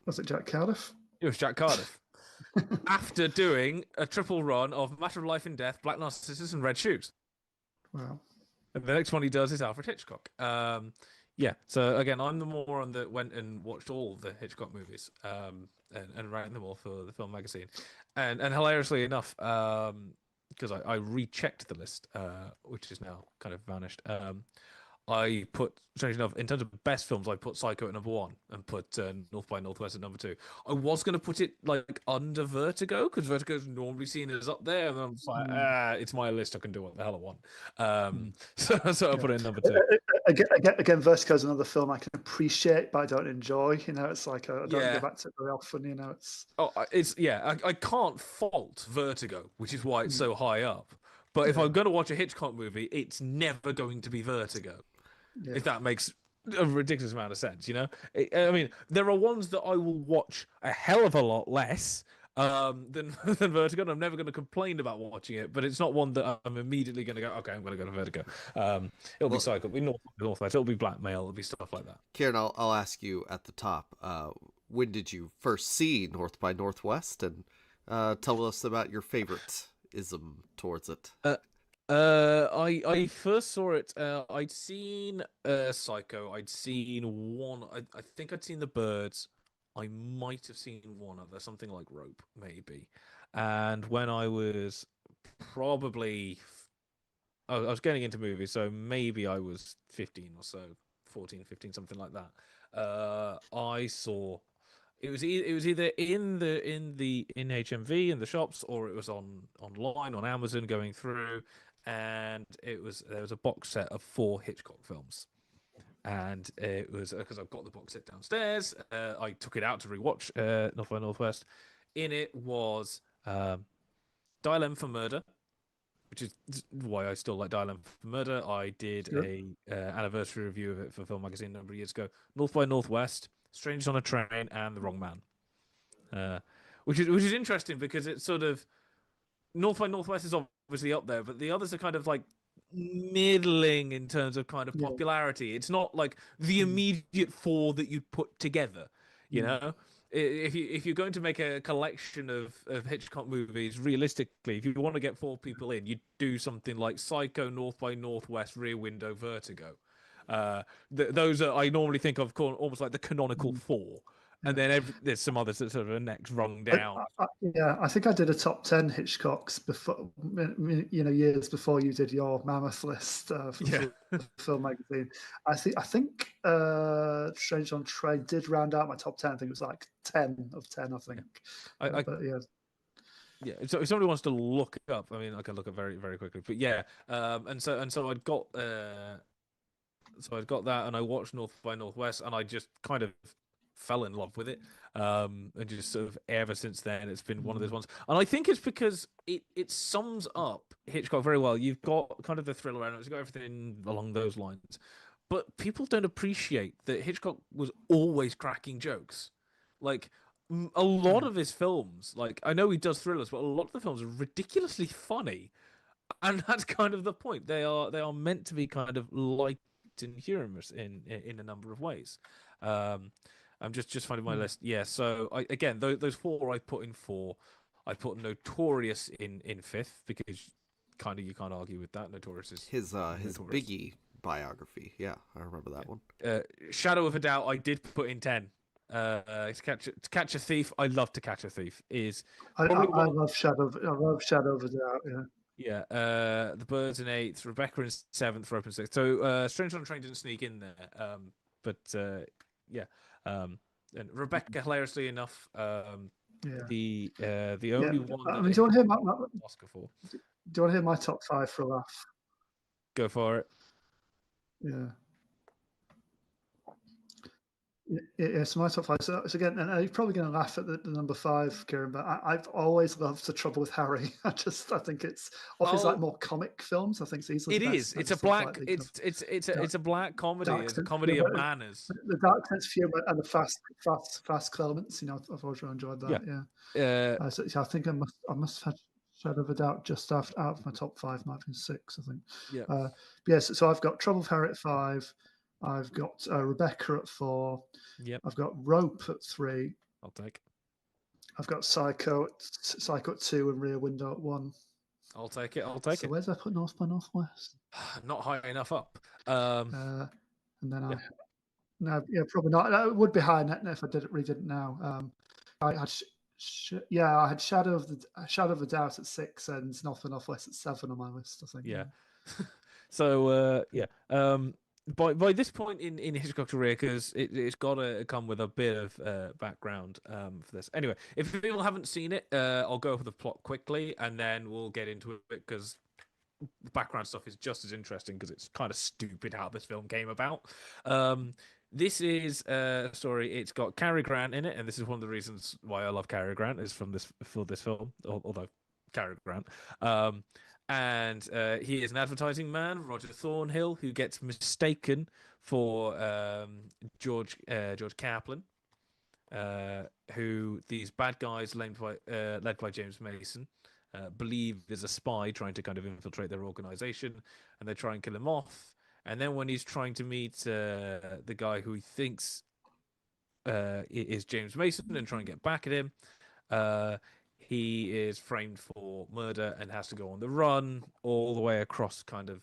Was it Jack Cardiff? It was Jack Cardiff. After doing a triple run of Matter of Life and Death, Black Narcissus, and Red Shoes. Wow. And the next one he does is Alfred Hitchcock. Yeah, so again, I'm the moron that went and watched all the Hitchcock movies and ranked them all for the film magazine. And hilariously enough, because I rechecked the list, which is now kind of vanished, I put, strange enough, in terms of best films, I put Psycho at number 1 and put North by Northwest at number 2. I was going to put it like under Vertigo, because Vertigo is normally seen as up there, and I'm just like, it's my list, I can do what the hell I want. So I put it at number 2. Again, Vertigo is another film I can appreciate, but I don't enjoy. It's like I don't go back to it very often. I can't fault Vertigo, which is why it's so high up. But if I'm going to watch a Hitchcock movie, it's never going to be Vertigo. Yeah. If that makes a ridiculous amount of sense, I mean, there are ones that I will watch a hell of a lot less than Vertigo, and I'm never going to complain about watching it, but it's not one that I'm immediately going to go, okay, I'm going to go to Vertigo. It'll be Psycho, it'll be Northwest, it'll be Blackmail, it'll be stuff like that. Kieran, I'll ask you at the top, when did you first see North by Northwest, and tell us about your favorite ism towards it. I first saw it. I'd seen Psycho. I'd seen one. I think I'd seen The Birds. I might have seen one other, something like Rope, maybe. And when I was probably, I was getting into movies, so maybe I was 15 or so, 14, 15, something like that. I saw it was either in HMV in the shops, or it was online on Amazon going through, and there was a box set of 4 Hitchcock films, and it was because I've got the box set downstairs. I took it out to rewatch North by Northwest. In it was Dial M for Murder, which is why I still like Dial M for Murder. I did a anniversary review of it for Film Magazine a number of years ago. North by Northwest, Strangers on a Train, and The Wrong Man. Which is interesting because it's sort of North by Northwest is obviously up there, but the others are kind of like middling in terms of kind of popularity. It's not like the immediate 4 that you'd put together, you know. If you're going to make a collection of Hitchcock movies, realistically, if you want to get 4 people in, you'd do something like Psycho, North by Northwest, Rear Window, Vertigo. Those are I normally think of almost like the canonical 4. And then there's some others that sort of are next rung down. I think I did a top 10 Hitchcocks before, years before you did your mammoth list for Film Magazine. I think Strange on Train did round out my top 10. I think it was like 10 of 10. I think. Yeah. So if somebody wants to look it up, I mean, I can look it very, very quickly. But yeah, and so I'd got that, and I watched North by Northwest, and I just kind of fell in love with it, and just sort of ever since then it's been one of those ones. And I think it's because it sums up Hitchcock very well. You've got kind of the thriller element, you've got everything along those lines, but people don't appreciate that Hitchcock was always cracking jokes. Like a lot of his films, like I know he does thrillers, but a lot of the films are ridiculously funny, and that's kind of the point. They are meant to be kind of light and humorous in a number of ways. I'm just finding my list. Yeah, so those 4 I put in 4. I put Notorious in 5th because you can't argue with that. Notorious is his Biggie biography. Yeah, I remember that one. Shadow of a Doubt I did put in 10. To catch a Thief. I love To Catch a Thief. I love Shadow of a Doubt. Yeah. Yeah, The Birds in 8th, Rebecca in 7th, Rope in 6th. So Strange on a Train didn't sneak in there, but yeah. And Rebecca, hilariously enough, the only one. I mean, do you want to hear my Oscar for? Do you want to hear my top 5 for a laugh? Go for it. Yeah. Yeah, so my top 5. So again, and you're probably going to laugh at the number 5, Kieran, but I've always loved The Trouble with Harry. I think it's his like more comic films. I think it's easily. It is. It's a black. Like it's a black comedy. It's a comedy of manners. The dark sense of humor and the fast elements. I've always really enjoyed that. Yeah. So I think I must have had Shadow of a Doubt just out of my top 5. Might have been 6, I think. Yeah. Yes. So I've got Trouble with Harry at 5. I've got Rebecca at 4. Yep. I've got Rope at 3. I'll take. I've got Psycho at 2 and Rear Window at 1. I'll take it. So where's I put North by Northwest? Not high enough up. And then probably not. It would be high if I redid it now. I had I had Shadow of the Doubt at 6 and North by Northwest at 7 on my list, I think. Yeah. So by this point in Hitchcock's career, because it's got to come with a bit of background for this. Anyway, if people haven't seen it, I'll go over the plot quickly, and then we'll get into it, because the background stuff is just as interesting, because it's kind of stupid how this film came about. This is a story. It's got Cary Grant in it, and this is one of the reasons why I love Cary Grant is for this film, although Cary Grant. And he is an advertising man, Roger Thornhill, who gets mistaken for George Kaplan, who these bad guys led by James Mason believe is a spy trying to kind of infiltrate their organization, and they try and kill him off. And then when he's trying to meet the guy who he thinks is James Mason and try and get back at him, he is framed for murder and has to go on the run all the way across the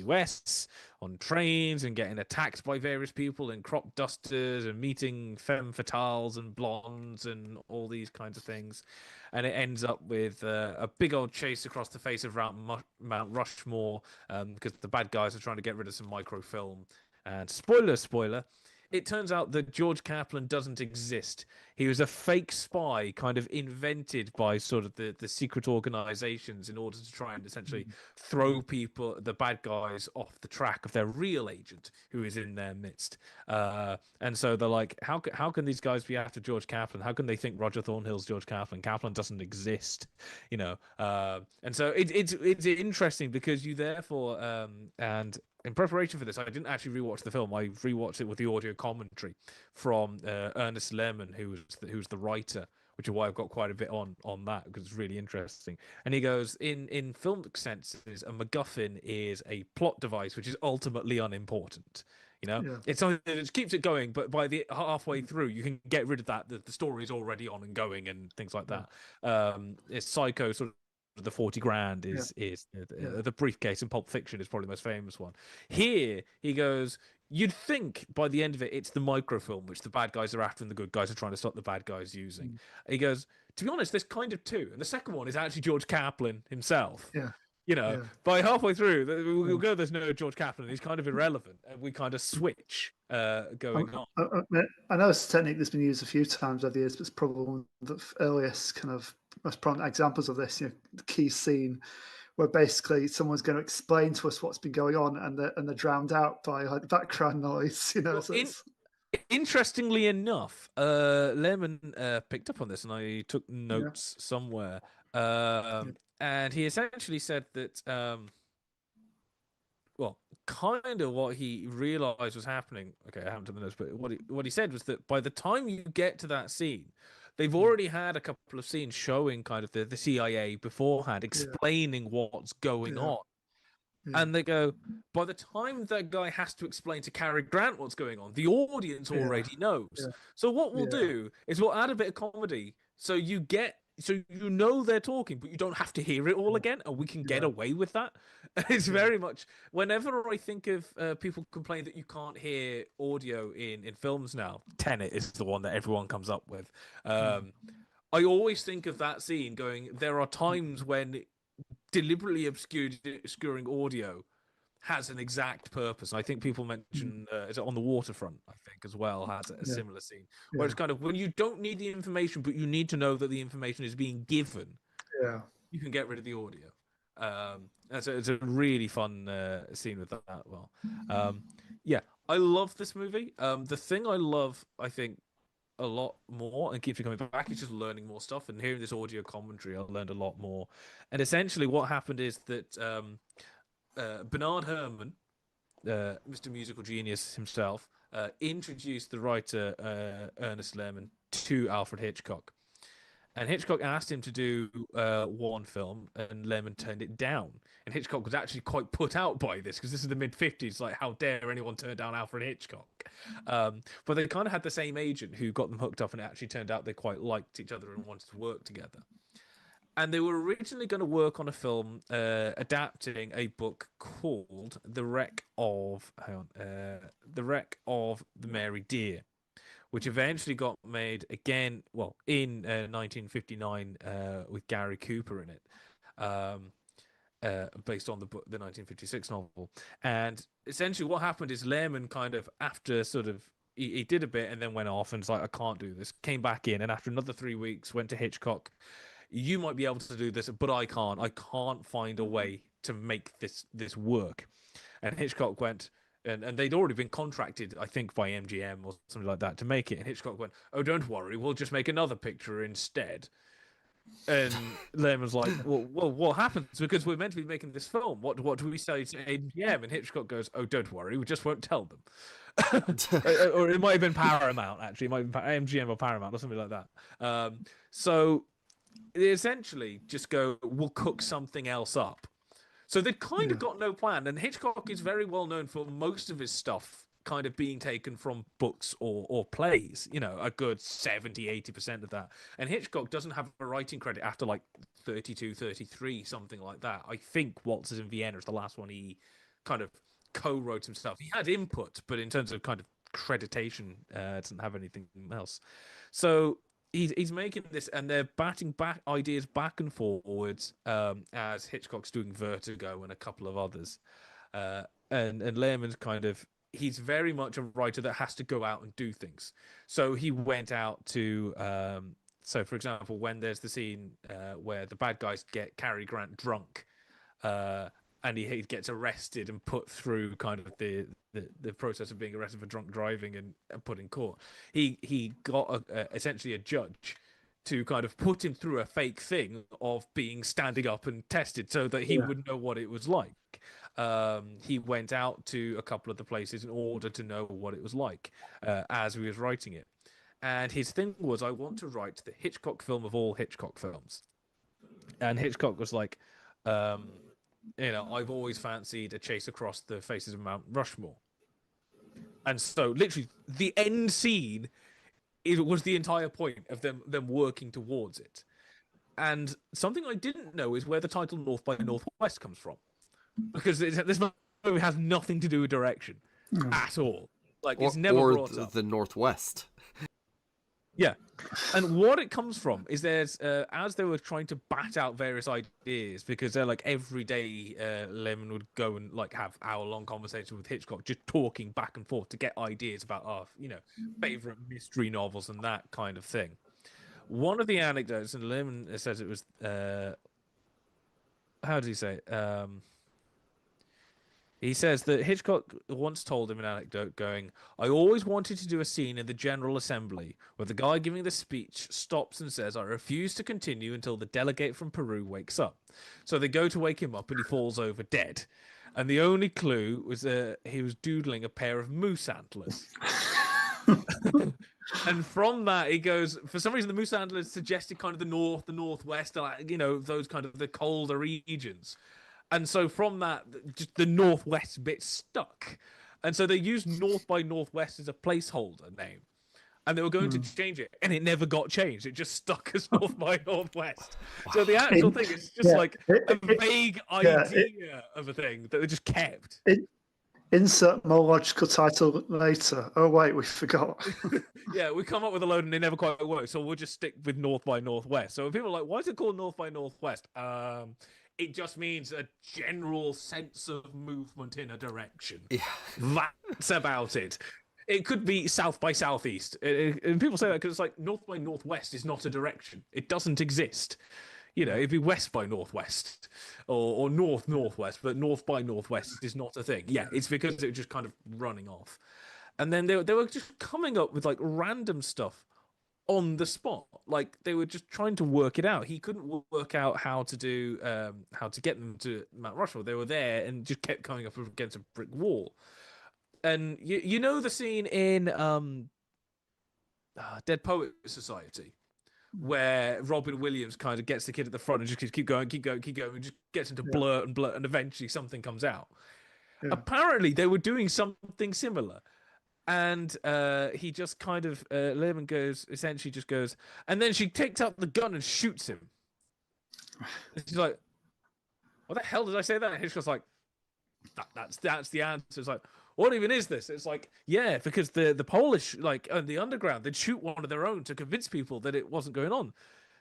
US on trains and getting attacked by various people and crop dusters and meeting femme fatales and blondes and all these kinds of things. And it ends up with a big old chase across the face of Mount Rushmore because the bad guys are trying to get rid of some microfilm. And spoiler, it turns out that George Kaplan doesn't exist. He was a fake spy kind of invented by sort of the secret organizations in order to try and essentially throw the bad guys, off the track of their real agent who is in their midst. And so they're like, how can these guys be after George Kaplan? How can they think Roger Thornhill's George Kaplan? Kaplan doesn't exist, you know. And so it's interesting because you therefore and in preparation for this, I didn't actually rewatch the film. I rewatched it with the audio commentary from Ernest Lerman, who's the writer, which is why I've got quite a bit on that because it's really interesting. And he goes, in film senses, a MacGuffin is a plot device which is ultimately unimportant. You know, it's something that just keeps it going, but by the halfway through, you can get rid of that. The story is already on and going and things like that. It's Psycho sort of. The 40 grand is the briefcase in Pulp Fiction is probably the most famous one. Here he goes, you'd think by the end of it it's the microfilm which the bad guys are after and the good guys are trying to stop the bad guys using. He goes, to be honest, there's kind of two, and the second one is actually George Kaplan himself. You know, by halfway through, we'll go, there's no George Kaplan. He's kind of irrelevant. And we kind of switch going on. I know it's a technique that's been used a few times over the years, but it's probably one of the earliest kind of most prominent examples of this. You know, the key scene where basically someone's going to explain to us what's been going on, and they're drowned out by like background noise. You know, well, so interestingly enough, Lemon picked up on this, and I took notes somewhere. And he essentially said that, well, kind of what he realized was happening. Okay, I haven't done the notes, but what he said was that by the time you get to that scene, they've already had a couple of scenes showing kind of the CIA beforehand explaining what's going on. And they go, by the time that guy has to explain to Cary Grant what's going on, the audience already knows. So what we'll do is we'll add a bit of comedy so you know they're talking, but you don't have to hear it all again, and we can get away with that. It's very much, whenever I think of people complain that you can't hear audio in films now, Tenet is the one that everyone comes up with. I always think of that scene going, there are times when deliberately obscuring audio has an exact purpose. I think people mention is it On the Waterfront, I think, as well, has a similar scene where it's kind of when you don't need the information but you need to know that the information is being given, you can get rid of the audio. It's a really fun scene with that. Well, I love this movie. The thing I love, I think, a lot more and keeps me coming back is just learning more stuff, and hearing this audio commentary I learned a lot more. And essentially what happened is that Bernard Herrmann, Mr. Musical Genius himself, introduced the writer Ernest Lerman to Alfred Hitchcock, and Hitchcock asked him to do one film, and Lerman turned it down. And Hitchcock was actually quite put out by this because this is the mid-50s. Like, how dare anyone turn down Alfred Hitchcock? But they kind of had the same agent who got them hooked up, and it actually turned out they quite liked each other and wanted to work together. And they were originally going to work on a film adapting a book called The Wreck of the Mary Dear, which eventually got made again, well, in 1959 with Gary Cooper in it, based on the 1956 novel. And essentially what happened is Lerman kind of, after sort of, he did a bit and then went off and was like, I can't do this, came back in, and after another 3 weeks went to Hitchcock. You might be able to do this, but I can't. I can't find a way to make this work. And Hitchcock went, and they'd already been contracted, I think, by MGM or something like that to make it. And Hitchcock went, oh, don't worry, we'll just make another picture instead. And Lerman's like, well, what happens? Because we're meant to be making this film. What do we say to MGM? And Hitchcock goes, oh, don't worry, we just won't tell them. Or it might have been Paramount, actually. It might have been MGM or Paramount or something like that. So they essentially just go, we'll cook something else up. So they've kind of got no plan. And Hitchcock is very well known for most of his stuff kind of being taken from books or plays, you know, a good 70-80% of that. And Hitchcock doesn't have a writing credit after like 32, 33, something like that. I think Waltzes in Vienna is the last one he kind of co-wrote himself. He had input, but in terms of kind of creditation, doesn't have anything else. So he's making this, and they're batting back ideas back and forwards as Hitchcock's doing Vertigo and a couple of others. And Lehrman's kind of, he's very much a writer that has to go out and do things. So he went out to, so for example, when there's the scene where the bad guys get Cary Grant drunk, and he gets arrested and put through kind of the process of being arrested for drunk driving and put in court. He got essentially a judge to kind of put him through a fake thing of being standing up and tested so that he would know what it was like. He went out to a couple of the places in order to know what it was like as he was writing it. And his thing was, I want to write the Hitchcock film of all Hitchcock films. And Hitchcock was like, you know, I've always fancied a chase across the faces of Mount Rushmore. And so literally the end scene, it was the entire point of them working towards it. And something I didn't know is where the title North by Northwest comes from. Because this movie has nothing to do with direction at all. Like, it's never brought up. The Northwest. Yeah. And what it comes from is there's, as they were trying to bat out various ideas, because they're like every day, Lemon would go and like have hour-long conversations with Hitchcock, just talking back and forth to get ideas about, you know, favorite mystery novels and that kind of thing. One of the anecdotes, and Lemon says it was, how did he say it? He says that Hitchcock once told him an anecdote going, I always wanted to do a scene in the General Assembly where the guy giving the speech stops and says, I refuse to continue until the delegate from Peru wakes up. So they go to wake him up and he falls over dead. And the only clue was he was doodling a pair of moose antlers. And from that, he goes, for some reason, the moose antlers suggested kind of the north, the northwest, you know, those kind of the colder regions. And so from that, just the Northwest bit stuck. And so they used North by Northwest as a placeholder name. And they were going to change it, and it never got changed. It just stuck as North by Northwest. So the actual thing is just like a vague idea of a thing that they just kept. Insert more logical title later. Oh, wait, we forgot. Yeah, we come up with a load and they never quite work. So we'll just stick with North by Northwest. So when people are like, why is it called North by Northwest? It just means a general sense of movement in a direction. Yeah. That's about it. It could be South by Southeast. And people say that because it's like North by Northwest is not a direction. It doesn't exist. You know, it'd be West by Northwest or North Northwest, but North by Northwest is not a thing. Yeah, it's because it was just kind of running off. And then they were just coming up with like random stuff on the spot. Like they were just trying to work it out. He couldn't work out how to do how to get them to Mount Rushmore. They were there and just kept coming up against a brick wall. And you know the scene in Dead Poet Society where Robin Williams kind of gets the kid at the front and just keep going, and just gets into blurt, and eventually something comes out. Yeah. Apparently they were doing something similar. And he just kind of, Lehman essentially just goes, and then she takes out the gun and shoots him. And she's like, what the hell did I say that? And Hitchcock's like, that's the answer. It's like, what even is this? It's like, yeah, because the Polish, like, and the underground, they'd shoot one of their own to convince people that it wasn't going on.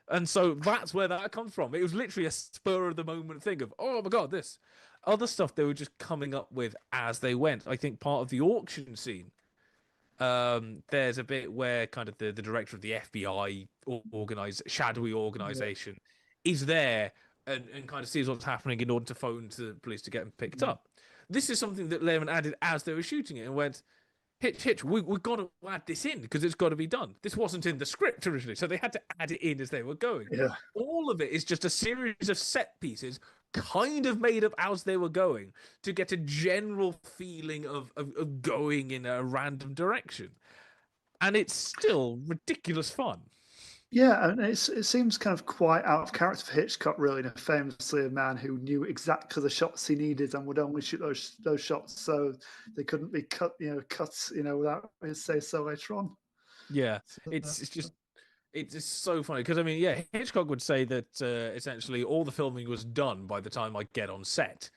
And so that's where that comes from. It was literally a spur of the moment thing of, oh my God, this. Other stuff they were just coming up with as they went. I think part of the auction scene, there's a bit where kind of the director of the FBI shadowy organization is there and kind of sees what's happening in order to phone to the police to get him picked up. This is something that Lehman added as they were shooting it and went, Hitch, we've got to add this in because it's got to be done. This wasn't in the script originally, so they had to add it in as they were going. Yeah. All of it is just a series of set pieces kind of made up as they were going to get a general feeling of going in a random direction. And it's still ridiculous fun. Yeah, and it seems kind of quite out of character for Hitchcock, really. Famously, a man who knew exactly the shots he needed and would only shoot those shots, so they couldn't be cut, without his say so later on. Yeah, it's just so funny because I mean, yeah, Hitchcock would say that essentially all the filming was done by the time I get on set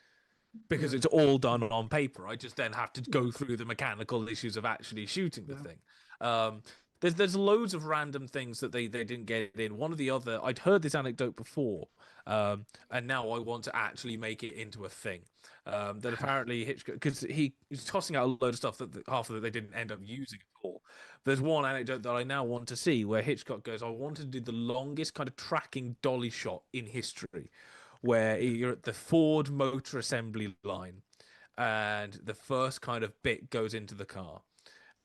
because it's all done on paper. I just then have to go through the mechanical issues of actually shooting the thing. There's loads of random things that they didn't get in. One of the other, I'd heard this anecdote before, and now I want to actually make it into a thing. That apparently Hitchcock, because he's tossing out a load of stuff that half of it they didn't end up using at all. There's one anecdote that I now want to see where Hitchcock goes, I wanted to do the longest kind of tracking dolly shot in history, where you're at the Ford Motor Assembly line, and the first kind of bit goes into the car.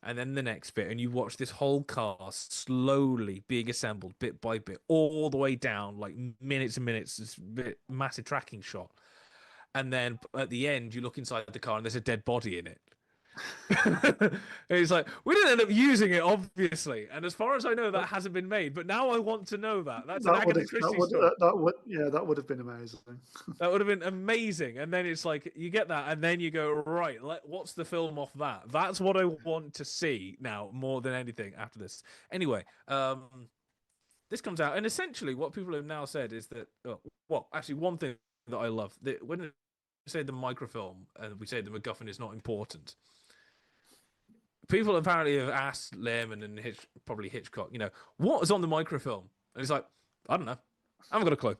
And then the next bit, and you watch this whole car slowly being assembled bit by bit, all the way down, like minutes and minutes, this massive tracking shot. And then at the end, you look inside the car and there's a dead body in it. And he's like, we didn't end up using it, obviously. And as far as I know, that hasn't been made. But now I want to know that. That's an Agatha Christie story. That would have been amazing. That would have been amazing. And then it's like, you get that, and then you go, right, what's the film off that? That's what I want to see now, more than anything after this. Anyway, this comes out, and essentially what people have now said is that, actually, one thing that I love, that when we say the microfilm, and we say the MacGuffin is not important, people apparently have asked Lehman and probably Hitchcock, what is on the microfilm? And he's like, I don't know. I haven't got a clue.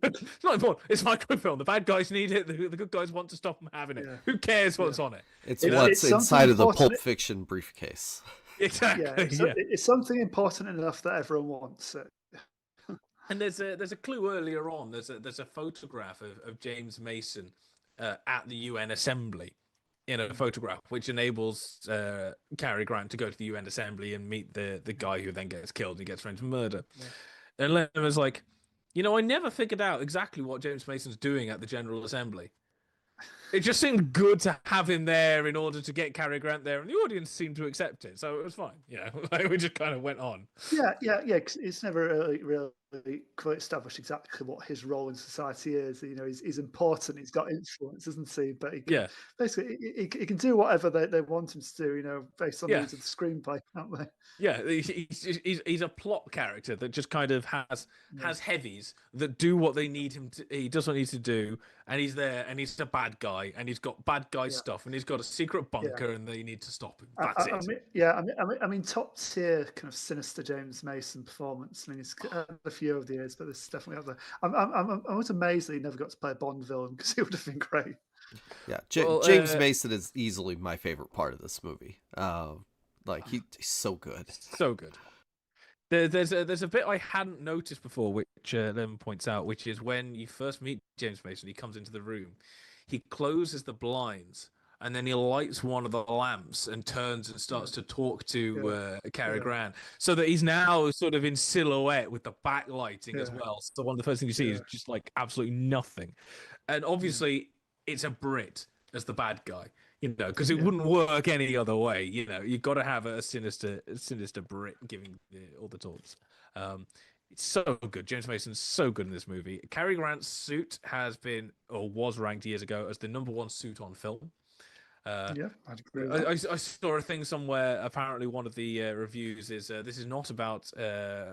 It's not important. It's microfilm. The bad guys need it. The good guys want to stop them having it. Yeah. Who cares what's on it? It's what's inside of the Pulp Fiction briefcase. Exactly. It's something important enough that everyone wants it. And there's a clue earlier on. There's a photograph of James Mason at the UN Assembly, in a photograph, which enables Cary Grant to go to the UN Assembly and meet the guy who then gets killed and gets framed for murder. Yeah. And Lennon was like, I never figured out exactly what James Mason's doing at the General Assembly. It just seemed good to have him there in order to get Cary Grant there, and the audience seemed to accept it, so it was fine. We just kind of went on. Yeah. It's never really quite established exactly what his role in society is. He's important. He's got influence, isn't he? But basically, he can do whatever they want him to do. Based on the needs of the screenplay, can't they? Yeah, he's a plot character that just kind of has heavies that do what they need him to. He does what he needs to do, and he's there, and he's a bad guy, and he's got bad guy stuff, and he's got a secret bunker, and they need to stop him. That's it. I mean, top tier kind of sinister James Mason performance. I mean, he's had a few over the years, but this is definitely up there. I was amazed that he never got to play a Bond villain because he would have been great. Yeah, James Mason is easily my favorite part of this movie. He's so good. So good. There's a bit I hadn't noticed before, which Lemon points out, which is when you first meet James Mason, he comes into the room, he closes the blinds, and then he lights one of the lamps and turns and starts to talk to Cary Grant, so that he's now sort of in silhouette with the backlighting as well. So one of the first things you see is just like absolutely nothing, and obviously it's a Brit as the bad guy. Because it wouldn't work any other way. You've got to have a sinister Brit giving all the talks. It's so good. James Mason's so good in this movie. Cary Grant's suit has been, or was ranked years ago, as the #1 suit on film. I'd agree. I saw a thing somewhere. Apparently, one of the reviews is this is not about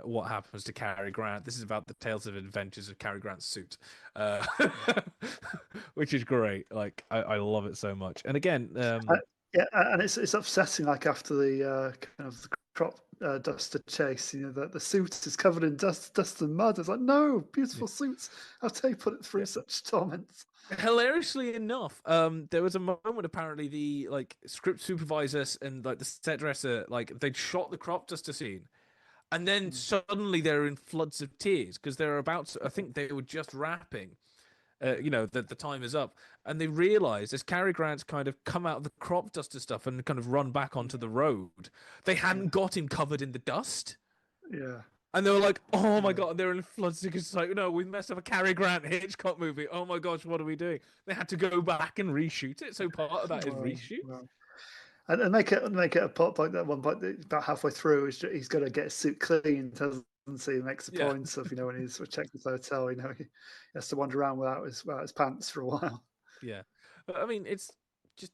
what happens to Cary Grant. This is about the tales of adventures of Cary Grant's suit, which is great. Like I love it so much. And again, and it's upsetting. Like after the kind of the crop duster chase, the suit is covered in dust and mud. It's like, no, beautiful suits. How do they put it through such torments? Hilariously enough, there was a moment apparently the script supervisors and the set dresser they'd shot the crop duster scene, and then suddenly they're in floods of tears because they're about to, I think they were just wrapping, the time is up, and they realized as Cary Grant's kind of come out of the crop duster stuff and kind of run back onto the road, they hadn't got him covered in the dust. Yeah. And they were like, oh my God, they're in floods because it's like, no, we messed up a Cary Grant Hitchcock movie. Oh my gosh, what are we doing? They had to go back and reshoot it. So part of that is reshoot. Wow. And make it a plot point that one point about halfway through is he's got to get his suit cleaned, hasn't he? He makes a point of, when he's checking his hotel, he has to wander around without his pants for a while. Yeah. I mean, it's just,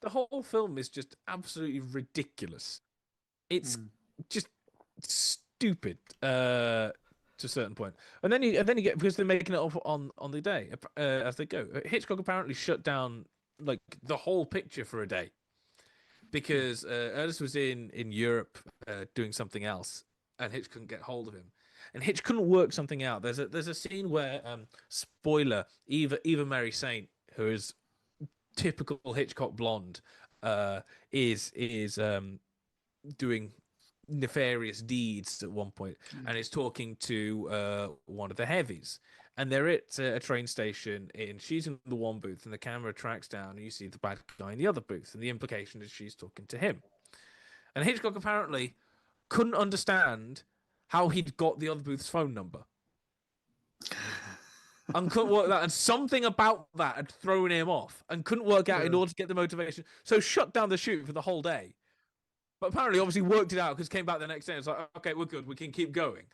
the whole film is just absolutely ridiculous. It's just stupid to a certain point. And then you get, because they're making it up on the day as they go. Hitchcock apparently shut down like the whole picture for a day because Ernest was in Europe doing something else, and Hitch couldn't get hold of him, and Hitch couldn't work something out. There's a scene where spoiler, Eva Mary Saint, who is typical Hitchcock blonde, is doing nefarious deeds at one point, and is talking to one of the heavies, and they're at a train station, and she's in the one booth, and the camera tracks down, and you see the bad guy in the other booth, and the implication is she's talking to him. And Hitchcock apparently couldn't understand how he'd got the other booth's phone number. And couldn't work that, and something about that had thrown him off, and couldn't work out in order to get the motivation. So shut down the shoot for the whole day. But apparently, obviously, worked it out because came back the next day. It's like, okay, we're good. We can keep going.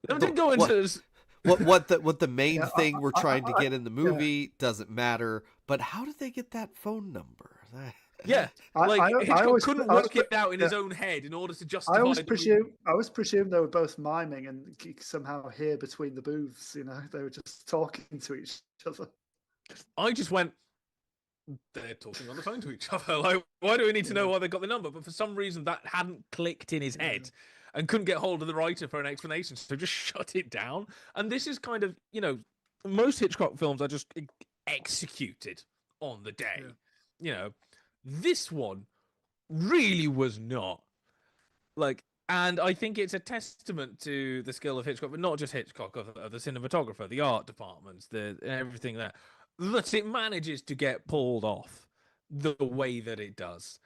They didn't go into what the main thing we're trying to get in the movie doesn't matter. But how did they get that phone number? Yeah, Hitchcock couldn't work it out in his own head in order to justify. I always presume they were both miming, and somehow hear between the booths. They were just talking to each other. I just went, they're talking on the phone to each other. Like, why do we need to know why they got the number? But for some reason, that hadn't clicked in his head, and couldn't get hold of the writer for an explanation. So just shut it down. And this is kind of, most Hitchcock films are just executed on the day. This one really was not. And I think it's a testament to the skill of Hitchcock, but not just Hitchcock, of the cinematographer, the art departments, everything there, that it manages to get pulled off the way that it does.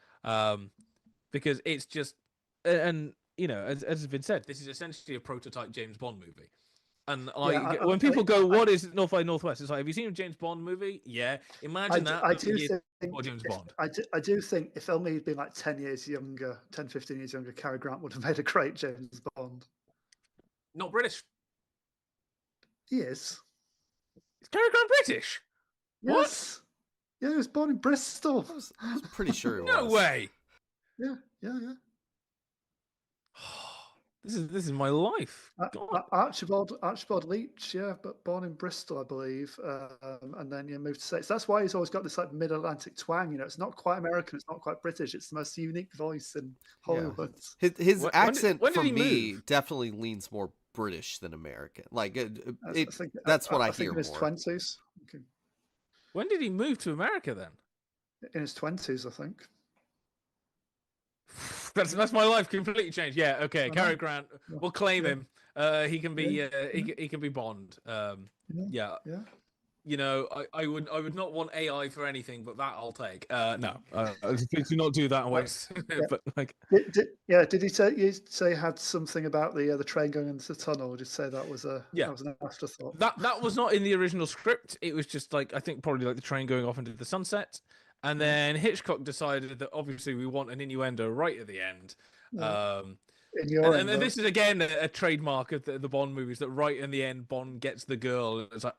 Because it's just, and as has been said, this is essentially a prototype James Bond movie. And when people go, what is North by Northwest? It's like, have you seen a James Bond movie? Yeah. Imagine that. I do think, James Bond. I do think if only he'd been like 10 years younger, 10, 15 years younger, Cary Grant would have made a great James Bond. Not British. He is. Is Cary Grant British? Yes. What? Yeah, he was born in Bristol. I was pretty sure he was. No way. Yeah. This is my life. Archibald Leach, but born in Bristol, I believe, and then moved to States. That's why he's always got this like mid-Atlantic twang. It's not quite American, it's not quite British. It's the most unique voice in Hollywood. Yeah. His accent for me definitely leans more British than American. That's what I hear in his more. 20s. Okay. When did he move to America then? In his 20s, I think. That's my life completely changed. Yeah, okay. Cary Grant, we'll claim him. He can be he can be Bond. Yeah. I would not want AI for anything, but that I'll take. No, please do not do that. But did he say he had something about the train going into the tunnel? Or did you say that was that was an afterthought? That was not in the original script. It was just I think probably the train going off into the sunset. And then Hitchcock decided that obviously we want an innuendo right at the end. And this is again a trademark of the Bond movies, that right in the end Bond gets the girl, and it's like,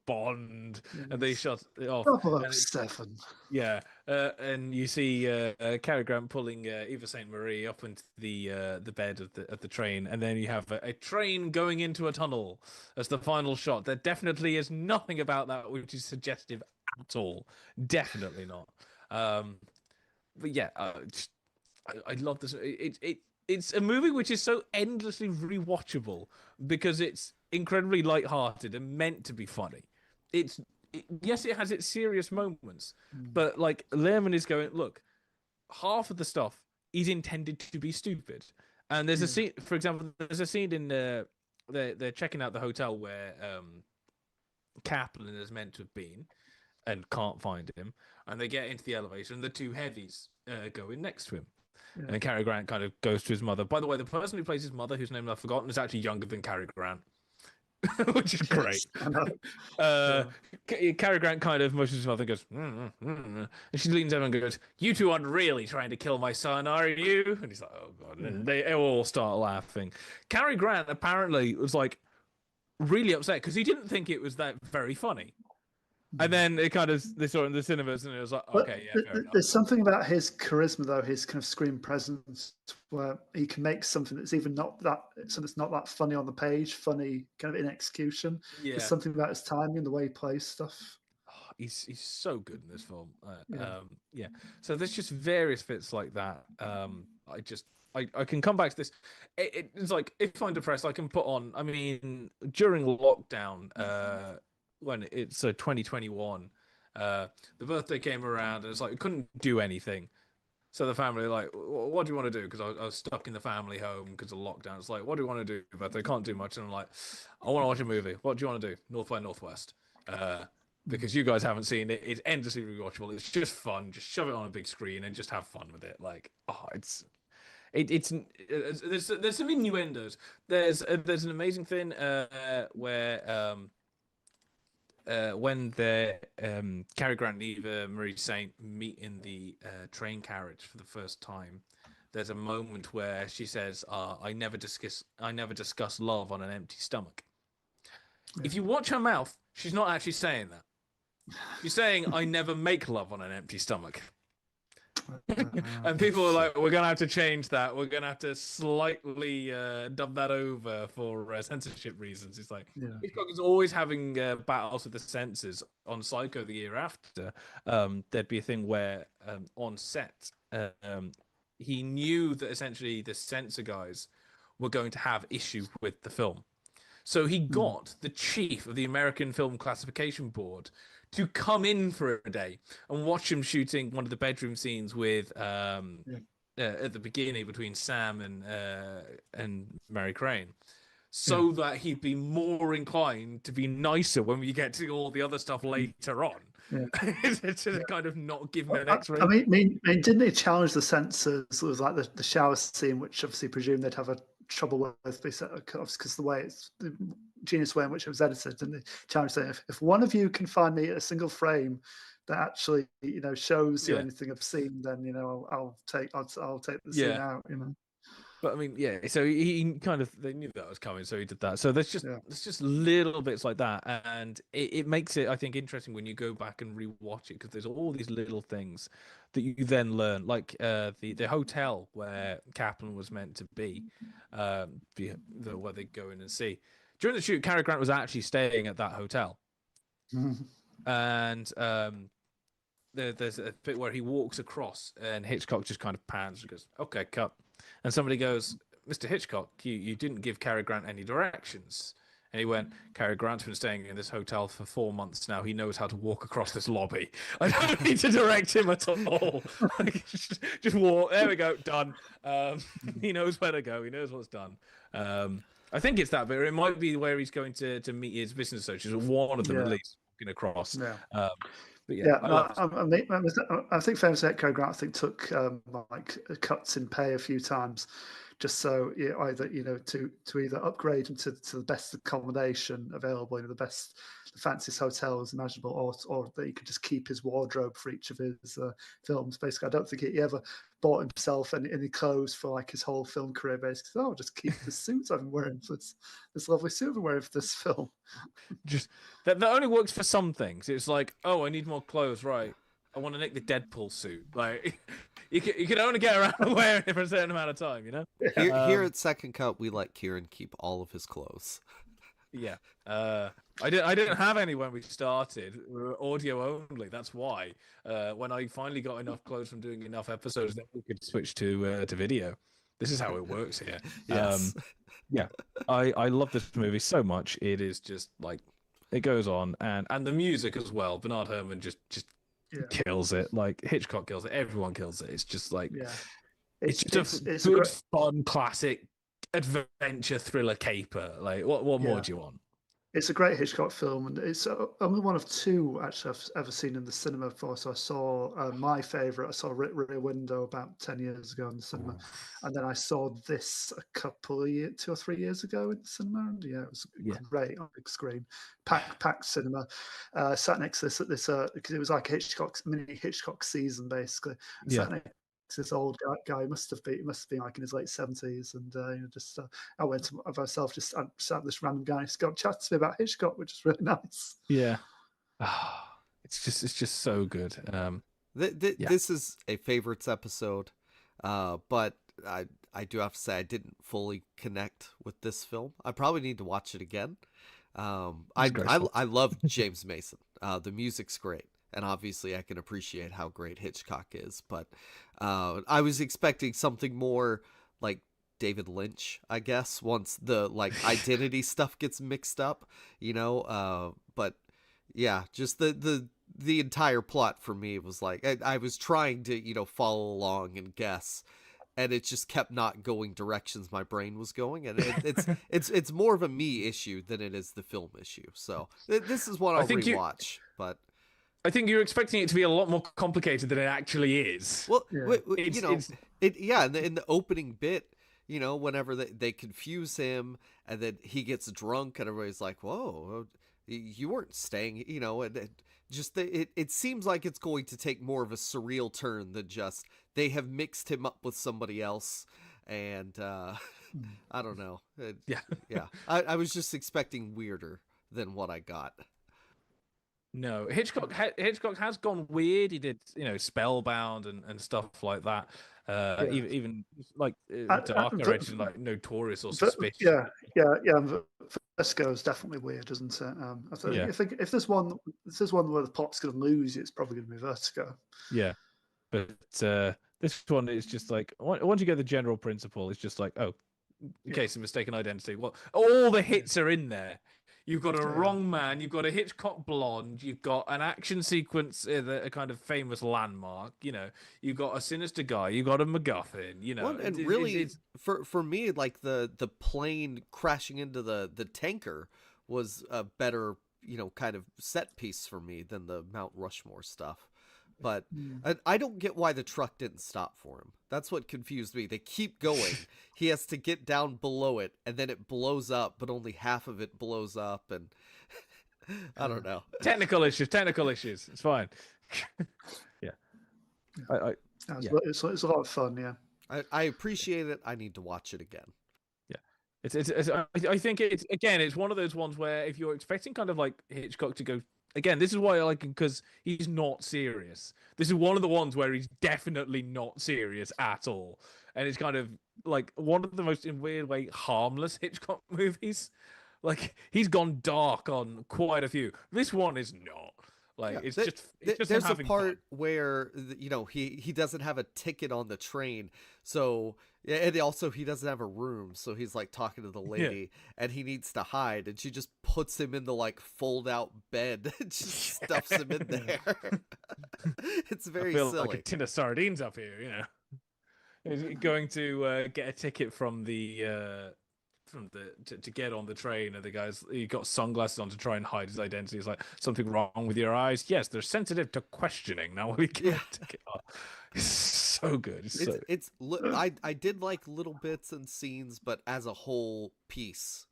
Bond, and they shut it off. 007. And you see Cary Grant pulling Eva St. Marie up into the bed of the train, and then you have a train going into a tunnel as the final shot. There definitely is nothing about that which is suggestive at all. Definitely not. But yeah, I love this. It's a movie which is so endlessly rewatchable because it's incredibly lighthearted and meant to be funny. Yes, it has its serious moments, but Lehrman is going, look, half of the stuff is intended to be stupid. And there's a scene, for example, there's a scene in they're checking out the hotel where Kaplan is meant to have been and can't find him, and they get into the elevator and the two heavies go in next to him. And then Cary Grant kind of goes to his mother. By the way, the person who plays his mother, whose name I've forgotten, is actually younger than Cary Grant. which is great. Cary Grant kind of motions his mouth and goes, and she leans over and goes, "You two aren't really trying to kill my son, are you?" And he's like, "Oh god!" And they all start laughing. Cary Grant apparently was like really upset because he didn't think it was that very funny. And then they saw it in the cinemas, and it was like, okay, yeah, fair enough. There's something about his charisma, though, his kind of screen presence, where he can make something that's even not that funny on the page, funny kind of in execution. Yeah. There's something about his timing and the way he plays stuff. Oh, he's so good in this film. Yeah. So there's just various bits like that. I can come back to this. It's like if I'm depressed, I can put on. I mean, during lockdown, when it's 2021, the birthday came around and it's like we couldn't do anything, so the family like, what do you want to do? Because I was stuck in the family home because of lockdown. It's like, what do you want to do? But they can't do much, and I'm like, I want to watch a movie. What do you want to do? North by Northwest, because you guys haven't seen it. It's endlessly rewatchable. It's just fun. Just shove it on a big screen and just have fun with it. Like, there's some innuendos. There's an amazing thing where when Cary Grant and Eva Marie Saint meet in the train carriage for the first time, there's a moment where she says, "I never discuss love on an empty stomach." Yeah. If you watch her mouth, she's not actually saying that. She's saying, "I never make love on an empty stomach." And people are like, we're going to have to change that. We're going to have to slightly dub that over for censorship reasons. It's like, Hitchcock is always having battles with the censors. On Psycho the year after, there'd be a thing where on set, he knew that essentially the censor guys were going to have issue with the film. So he got the chief of the American Film Classification Board to come in for a day and watch him shooting one of the bedroom scenes with at the beginning between Sam and Mary Crane, so that he'd be more inclined to be nicer when we get to all the other stuff later on. To kind of not give him an X-ray. I mean, didn't he challenge the censors? It was like the shower scene, which obviously presumed they'd have a trouble with because the way it's the genius way in which it was edited, and the challenge saying, if one of you can find me a single frame that actually shows you anything obscene, then I'll take the scene out. But I mean, so he kind of, they knew that was coming, so he did that. So there's just little bits like that, and it makes it, I think, interesting when you go back and rewatch it, because there's all these little things that you then learn, like the hotel where Kaplan was meant to be, where they go in and see. During the shoot, Cary Grant was actually staying at that hotel, and there's a bit where he walks across, and Hitchcock just kind of pans and goes, "Okay, cut." And somebody goes, "Mr. Hitchcock, you didn't give Cary Grant any directions." And he went, "Cary Grant's been staying in this hotel for 4 months now. He knows how to walk across this lobby. I don't need to direct him at all. Just walk. There we go. Done." He knows where to go. He knows what's done. I think it's that bit. It might be where he's going to meet his business associates. One of them at least walking across. But I think famously Cary Grant took like cuts in pay a few times, just so either to either upgrade into the best accommodation available, the fanciest hotels imaginable, or that he could just keep his wardrobe for each of his films. Basically, I don't think he ever bought himself any clothes for like his whole film career. Basically, I'll just keep the suits I've been wearing for this lovely suit I've been wearing for this film. Just that only works for some things. It's like, oh, I need more clothes, right? I want to nick the Deadpool suit. Like, you can only get around wearing it for a certain amount of time, Here at Second Cut, we let Kieran keep all of his clothes. Yeah. I didn't have any when we started. We were audio only. That's why. When I finally got enough clothes from doing enough episodes, then we could switch to video. This is how it works here. Yes. I love this movie so much. It is just like, it goes on, and the music as well. Bernard Herrmann just kills it. Like, Hitchcock kills it. Everyone kills it. It's just like, it's just a good, fun, classic adventure thriller caper. Like, what more do you want? It's a great Hitchcock film, and it's only one of two actually I've ever seen in the cinema before. So I saw my favorite. I saw Rear Window about 10 years ago in the cinema, and then I saw this a couple of years, 2 or 3 years ago in the cinema. And yeah, it was great on big screen, packed cinema. Sat next to this because it was like mini Hitchcock season basically. Sat next this old guy must have been like in his late 70s, and I went to myself, just sat this random guy got chatting to me about Hitchcock, which is really nice. It's just so good. This is a favorites episode, but I do have to say I didn't fully connect with this film. I probably need to watch it again. I love James Mason. The music's great. And obviously I can appreciate how great Hitchcock is, but I was expecting something more like David Lynch, I guess, once the identity stuff gets mixed up, but yeah, just the entire plot for me was like, I was trying to, follow along and guess, and it just kept not going directions my brain was going, and it's more of a me issue than it is the film issue. So this is one I'll rewatch, but I think you're expecting it to be a lot more complicated than it actually is. Well, in the opening bit, whenever they confuse him and then he gets drunk and everybody's like, whoa, you weren't staying, it seems like it's going to take more of a surreal turn than just they have mixed him up with somebody else. And I don't know. I was just expecting weirder than what I got. No, Hitchcock has gone weird. He did, Spellbound and stuff like that. Even like darker edge, like Notorious or Suspicious. Yeah. Vertigo is definitely weird, isn't it? I think if there's one where the plot's going to lose, it's probably going to be Vertigo. Yeah, but this one is just like, once you get the general principle, it's just like, oh, in case of mistaken identity. Well, all the hits are in there. You've got a wrong man, you've got a Hitchcock blonde, you've got an action sequence, a kind of famous landmark, you've got a sinister guy, you've got a MacGuffin, Well, and really, for me, like the plane crashing into the tanker was a better, kind of set piece for me than the Mount Rushmore stuff. But I don't get why the truck didn't stop for him. That's what confused me. They keep going. He has to get down below it, and then it blows up, but only half of it blows up, and I don't know. Technical issues. It's fine. It's a lot of fun. Yeah, I appreciate it. I need to watch it again. Yeah, I think it's one of those ones where if you're expecting kind of like Hitchcock to go. Again, this is why I like him, because he's not serious. This is one of the ones where he's definitely not serious at all. And it's kind of like one of the most, in a weird way, harmless Hitchcock movies. Like, he's gone dark on quite a few. This one is not. Like, it's just there's a part where, he doesn't have a ticket on the train. So, and also he doesn't have a room. So he's like talking to the lady and he needs to hide. And she just puts him in the fold out bed and just stuffs him in there. It's very silly. Like a tin of sardines up here, He's going to get a ticket from the to get on the train, and the guy's he got sunglasses on to try and hide his identity. He's like, something wrong with your eyes? Yes, they're sensitive to questioning. Now we get a ticket off. It's so good. I did like little bits and scenes, but as a whole piece,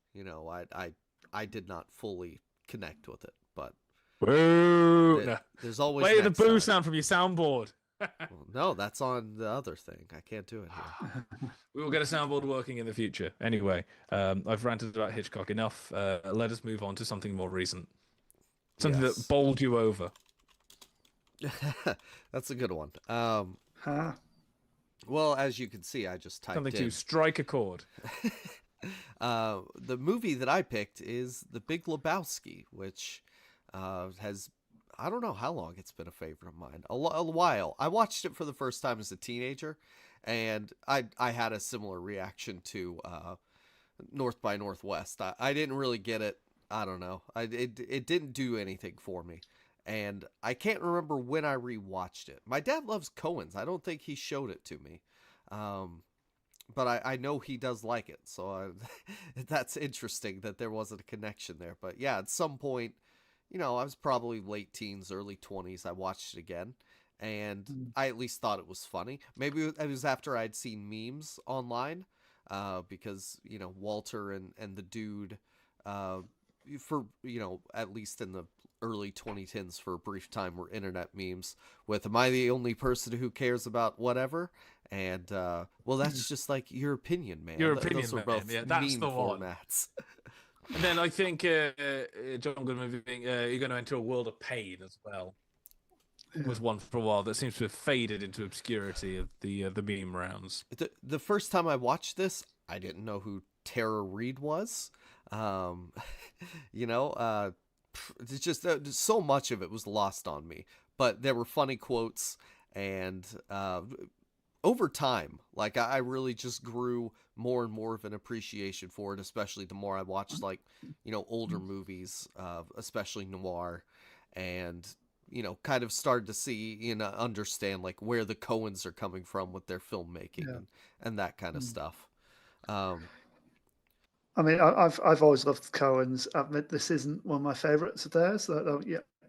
I did not fully connect with it. But boo! There's always play the boo sound from your soundboard. Well, no, that's on the other thing. I can't do it here. We will get a soundboard working in the future. Anyway, I've ranted about Hitchcock enough. Let us move on to something more recent. Something that bowled you over. That's a good one. Well, as you can see, I just typed something to strike a chord. The movie that I picked is The Big Lebowski, which has... I don't know how long it's been a favorite of mine. A while. I watched it for the first time as a teenager, and I had a similar reaction to North by Northwest. I didn't really get it. I don't know. It didn't do anything for me. And I can't remember when I rewatched it. My dad loves Coen's. I don't think he showed it to me. but I know he does like it, so that's interesting that there wasn't a connection there. But yeah, at some point, I was probably late teens, early 20s. I watched it again, and I at least thought it was funny. Maybe it was after I'd seen memes online, because Walter and the dude, for at least in the early 2010s for a brief time were internet memes with "Am I the only person who cares about whatever?" And well, that's just like your opinion, man. Your opinion, Those are man. both Yeah, that's meme the one. formats. And then I think John Goodman, you're going to enter a world of pain as well. Was one for a while that seems to have faded into obscurity of the meme rounds. The first time I watched this, I didn't know who Tara Reid was. It's just so much of it was lost on me. But there were funny quotes, and over time, like I really just grew more and more of an appreciation for it, especially the more I watched older movies, especially noir, and kind of started to see understand like where the Coens are coming from with their filmmaking and that kind of stuff. I mean, I've always loved the Coens. I admit this isn't one of my favourites of theirs.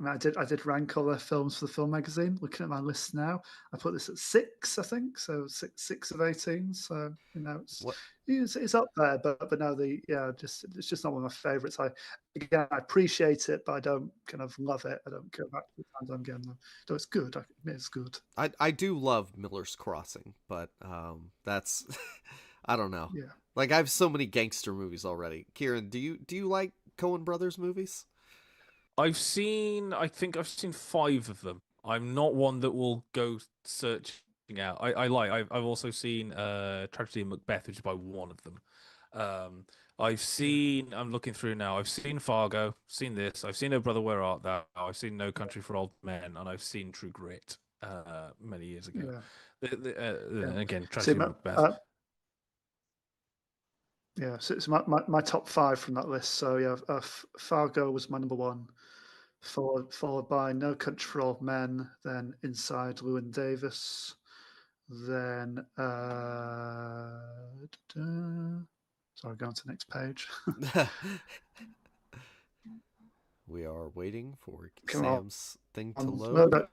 I did rank all their films for the Film Magazine. Looking at my list now, I put this at 6, I think. So 6 of 18. So it's up there, but no, it's just not one of my favourites. I appreciate it, but I don't kind of love it. I don't go back to the times I'm getting them. Though it's good. It's good. I do love Miller's Crossing, but that's I don't know. Yeah. Like I have so many gangster movies already. Kieran, do you like Coen Brothers movies? I think I've seen 5 of them. I'm not one that will go searching out. I've also seen Tragedy of Macbeth, which is by one of them. I'm looking through now. I've seen Fargo, seen this. I've seen Oh Brother, Where Art Thou? I've seen No Country for Old Men, and I've seen True Grit many years ago. Again, Tragedy of Macbeth. Yeah, so it's my top 5 from that list. So yeah, Fargo was my number 1, followed by No Country for Old Men, then Inside Llewyn Davis, then sorry, going to the next page. We are waiting for Sam's thing to load.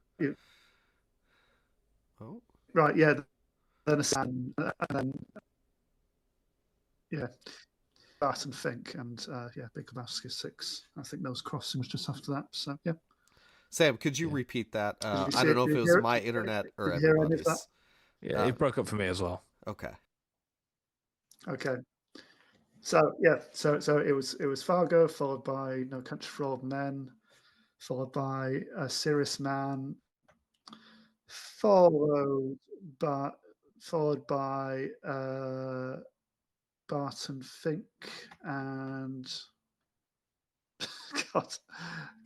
Oh, right, yeah. Then and then Barton Fink and Big Lebowski 6. I think those crossings just after that. So yeah. Sam, could you repeat that? I don't know if it was my internet or everybody's. Yeah, it broke up for me as well. Okay. So it was Fargo, followed by No Country for Old Men, followed by A Serious Man, followed by Barton Fink and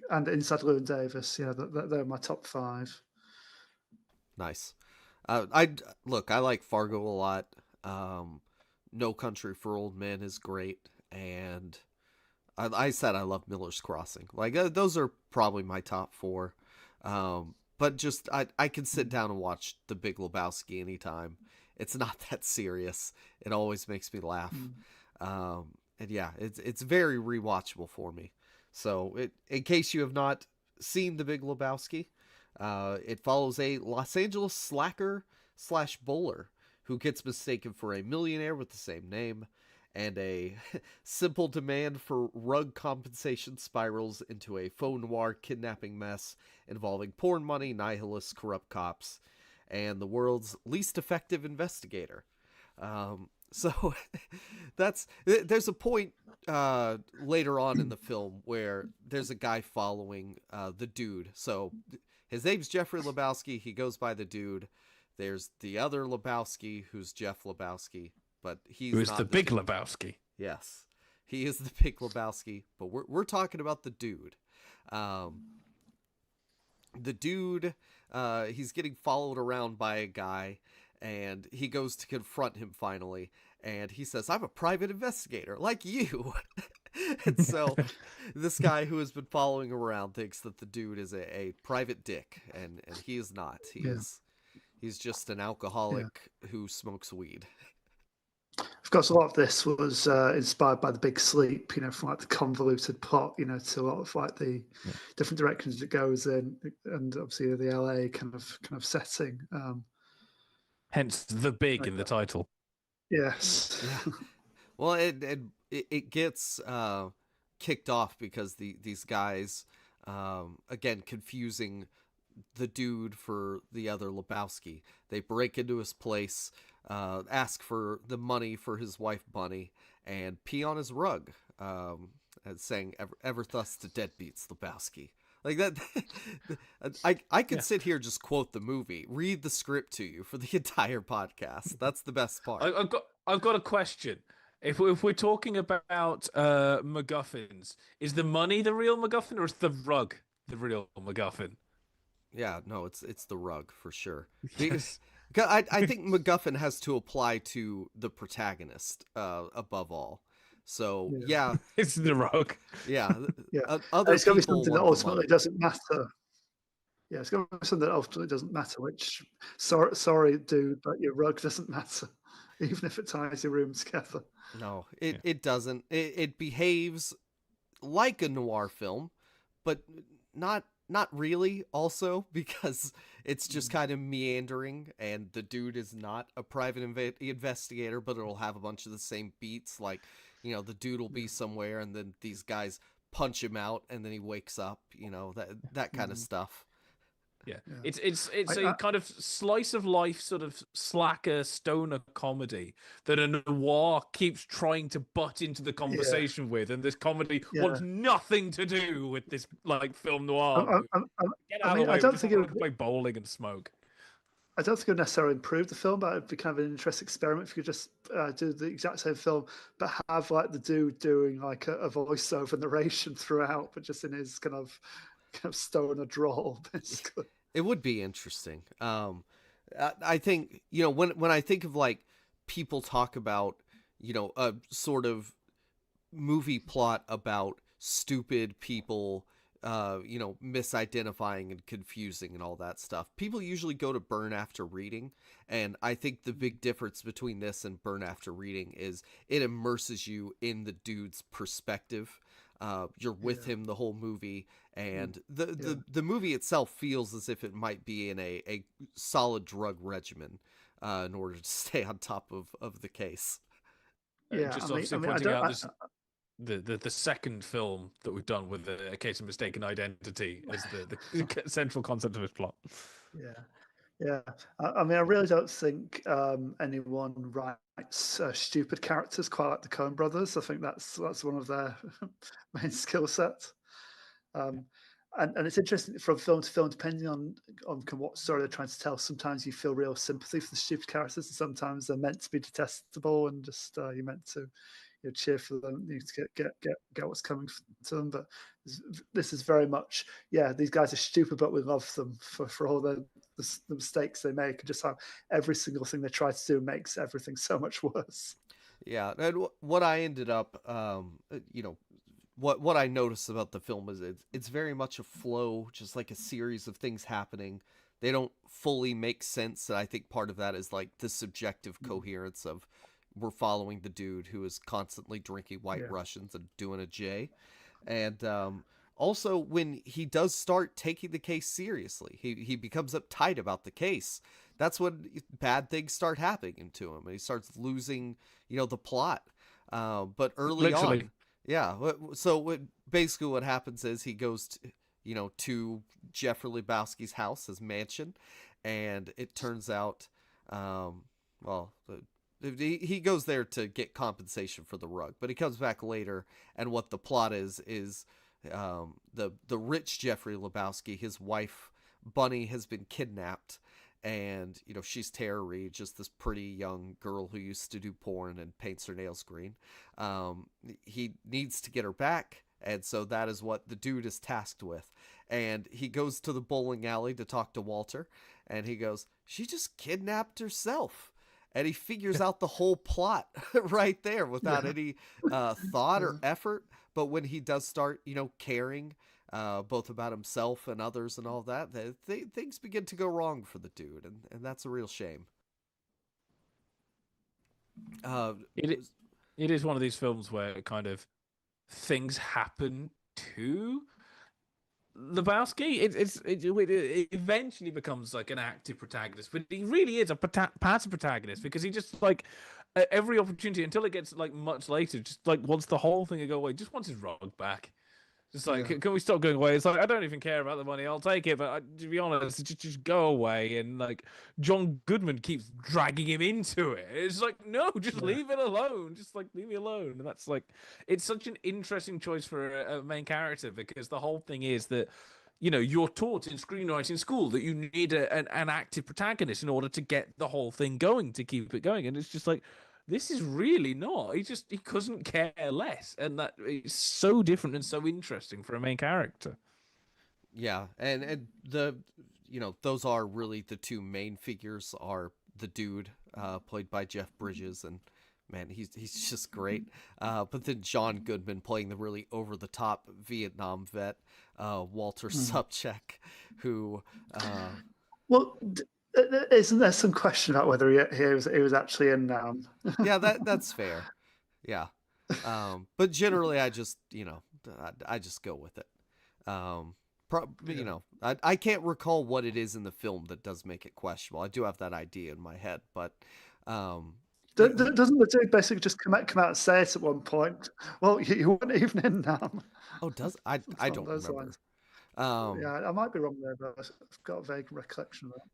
and Inside Llewyn Davis. Yeah, they're my top 5. Nice. I like Fargo a lot. No Country for Old Men is great, and I said I love Miller's Crossing. Like those are probably my top 4. But just I can sit down and watch The Big Lebowski anytime. It's not that serious. It always makes me laugh. And yeah, it's very rewatchable for me. So in case you have not seen The Big Lebowski, it follows a Los Angeles slacker / bowler who gets mistaken for a millionaire with the same name, and a simple demand for rug compensation spirals into a faux noir kidnapping mess involving porn money, nihilists, corrupt cops, and the world's least effective investigator. So there's a point later on in the film where there's a guy following the dude. So his name's Jeffrey Lebowski. He goes by the dude. There's the other Lebowski, who's Jeff Lebowski, but he's not the Big Lebowski. Yes, he is the Big Lebowski, but we're talking about the dude. The dude, he's getting followed around by a guy, and he goes to confront him finally, and he says, "I'm a private investigator, like you." And so this guy who has been following him around thinks that the dude is a private dick, and he is not. He's just an alcoholic who smokes weed. course, a lot of this was inspired by The Big Sleep, from like the convoluted plot, to a lot of like the different directions it goes in, and obviously the LA kind of setting. Hence the big in the title. Yes. Yeah. Well, it gets kicked off because these guys, again, confusing the dude for the other Lebowski. They break into his place, ask for the money for his wife Bunny, and pee on his rug, and saying ever thus to deadbeats Lebowski. Like that, I could sit here just quote the movie, read the script to you for the entire podcast. That's the best part. I've got a question. If we're talking about MacGuffins, is the money the real MacGuffin, or is the rug the real MacGuffin? Yeah, no, it's the rug for sure. Yes. I think MacGuffin has to apply to the protagonist above all. So yeah, it's the rug. Yeah, yeah. Other it's got to be people something that want the ultimately money. doesn't matter. Yeah, it's got to be something that ultimately doesn't matter. Which, sorry, dude, but your rug doesn't matter, even if it ties your room together. No, it doesn't. It behaves like a noir film, but not really. Also, because it's just kind of meandering, and the dude is not a private investigator, but it'll have a bunch of the same beats. Like, the dude will be somewhere, and then these guys punch him out, and then he wakes up. That kind of stuff. Yeah. It's a kind of slice of life, sort of slacker stoner comedy that a noir keeps trying to butt into the conversation with, and this comedy wants nothing to do with this like film noir. Get out of the way. I don't think it would play bowling and smoke. I don't think it would necessarily improve the film, but it'd be kind of an interesting experiment if you could just do the exact same film, but have like the dude doing like a voiceover narration throughout, but just in his kind of stoner drawl, basically. It would be interesting. I think when I think of like people talk about a sort of movie plot about stupid people, misidentifying and confusing and all that stuff, people usually go to Burn After Reading, and I think the big difference between this and Burn After Reading is it immerses you in the dude's perspective. You're with him the whole movie, and the movie itself feels as if it might be in a solid drug regimen in order to stay on top of the case. Just obviously pointing out this, the second film that we've done with A Case of Mistaken Identity as the central concept of his plot. Yeah. I mean, I really don't think anyone writes stupid characters quite like the Coen brothers. I think that's one of their main skill sets. And it's interesting from film to film, depending on what story they're trying to tell. Sometimes you feel real sympathy for the stupid characters, and sometimes they're meant to be detestable, and just you're meant to cheer for them. You need to get what's coming to them. But this is very much, these guys are stupid, but we love them for all the mistakes they make, and just how every single thing they try to do makes everything so much worse. Yeah, and what I ended up, what I noticed about the film is it's very much a flow, just like a series of things happening. They don't fully make sense, and I think part of that is like the subjective coherence of we're following the dude who is constantly drinking White Russians and doing a J. And also, when he does start taking the case seriously, he becomes uptight about the case. That's when bad things start happening to him, and he starts losing, the plot. But early on, so basically what happens is he goes to Jeffrey Lebowski's house, his mansion, and it turns out, he goes there to get compensation for the rug, but he comes back later, and what the plot is the rich Jeffrey Lebowski, his wife Bunny, has been kidnapped, and she's Tara Reid, just this pretty young girl who used to do porn and paints her nails green. He needs to get her back, and so that is what the dude is tasked with. And he goes to the bowling alley to talk to Walter, and he goes, "She just kidnapped herself." And he figures out the whole plot right there without any thought or effort. But when he does start, caring both about himself and others and all that, things begin to go wrong for the dude. And that's a real shame. It is one of these films where kind of things happen to Lebowski. It eventually becomes like an active protagonist, but he really is a passive protagonist because he just like at every opportunity until it gets like much later, just like wants the whole thing to go away, just wants his rug back. Just like, can we stop going away? It's like, I don't even care about the money. I'll take it, but to be honest, just go away. And like, John Goodman keeps dragging him into it. It's like, no, just leave it alone. Just like, leave me alone. And that's like, it's such an interesting choice for a main character because the whole thing is that, you know, you're taught in screenwriting school that you need an active protagonist in order to get the whole thing going, to keep it going. And it's just like, this is really not. He couldn't care less, and that is so different and so interesting for a main character. Yeah, and the those are really the two main figures are the dude played by Jeff Bridges, and man, he's just great. But then John Goodman playing the really over the top Vietnam vet, Walter Sobchak, who isn't there some question about whether he was actually in Nam? Yeah, that's fair. Yeah, but generally, I just I just go with it. I can't recall what it is in the film that does make it questionable. I do have that idea in my head, but doesn't the dude basically just come out and say it at one point? Well, you weren't even in Nam. Oh, does I don't remember. Lines. Yeah, I might be wrong there, but I've got a vague recollection of that.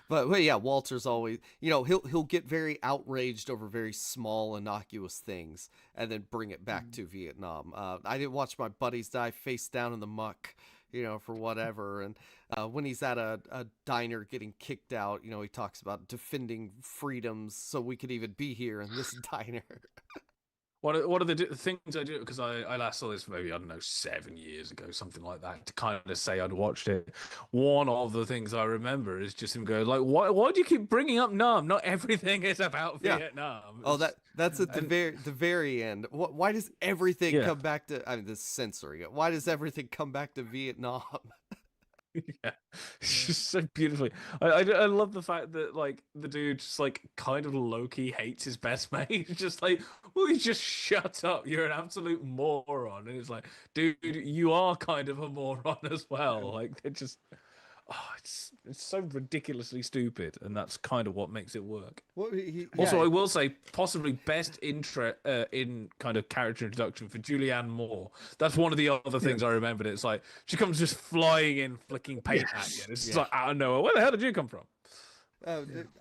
But yeah, Walter's always, he'll get very outraged over very small, innocuous things, and then bring it back to Vietnam. I didn't watch my buddies die face down in the muck, for whatever. And when he's at a diner getting kicked out, he talks about defending freedoms so we could even be here in this diner. One of the things I do, because I last saw this maybe, I don't know, 7 years ago, something like that, to kind of say I'd watched it. One of the things I remember is just him going like, why do you keep bringing up Nam? Not everything is about Vietnam. Oh, that's at the very end. Why does everything come back to, this censoring it. Why does everything come back to Vietnam? Yeah, it's just so beautifully. I love the fact that like the dude just like kind of low-key hates his best mate. He's just like, will you just shut up? You're an absolute moron. And it's like, dude, you are kind of a moron as well. Like it just, it's so ridiculously stupid, and that's kind of what makes it work. Well, I will say possibly best intro in kind of character introduction for Julianne Moore. That's one of the other things I remembered. It's like she comes just flying in, flicking paint at you. It's just like out of nowhere. Where the hell did you come from?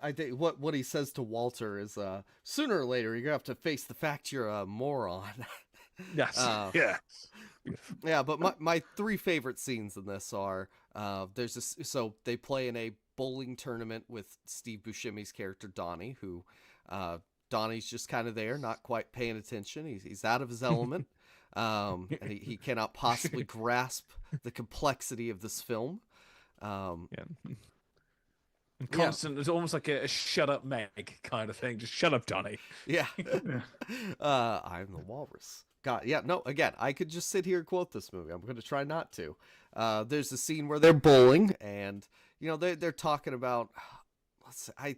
I think what he says to Walter is, sooner or later you're gonna have to face the fact you're a moron. Yes. Yeah, but my three favorite scenes in this are there's this. So they play in a bowling tournament with Steve Buscemi's character Donnie, who Donnie's just kind of there, not quite paying attention. He's out of his element, and he cannot possibly grasp the complexity of this film. Constant, it's almost like a shut up Meg kind of thing. Just shut up, Donnie. Yeah. I'm the walrus. God, yeah, no, again, I could just sit here and quote this movie. I'm going to try not to. There's a scene where they're bowling, and, they're talking about, I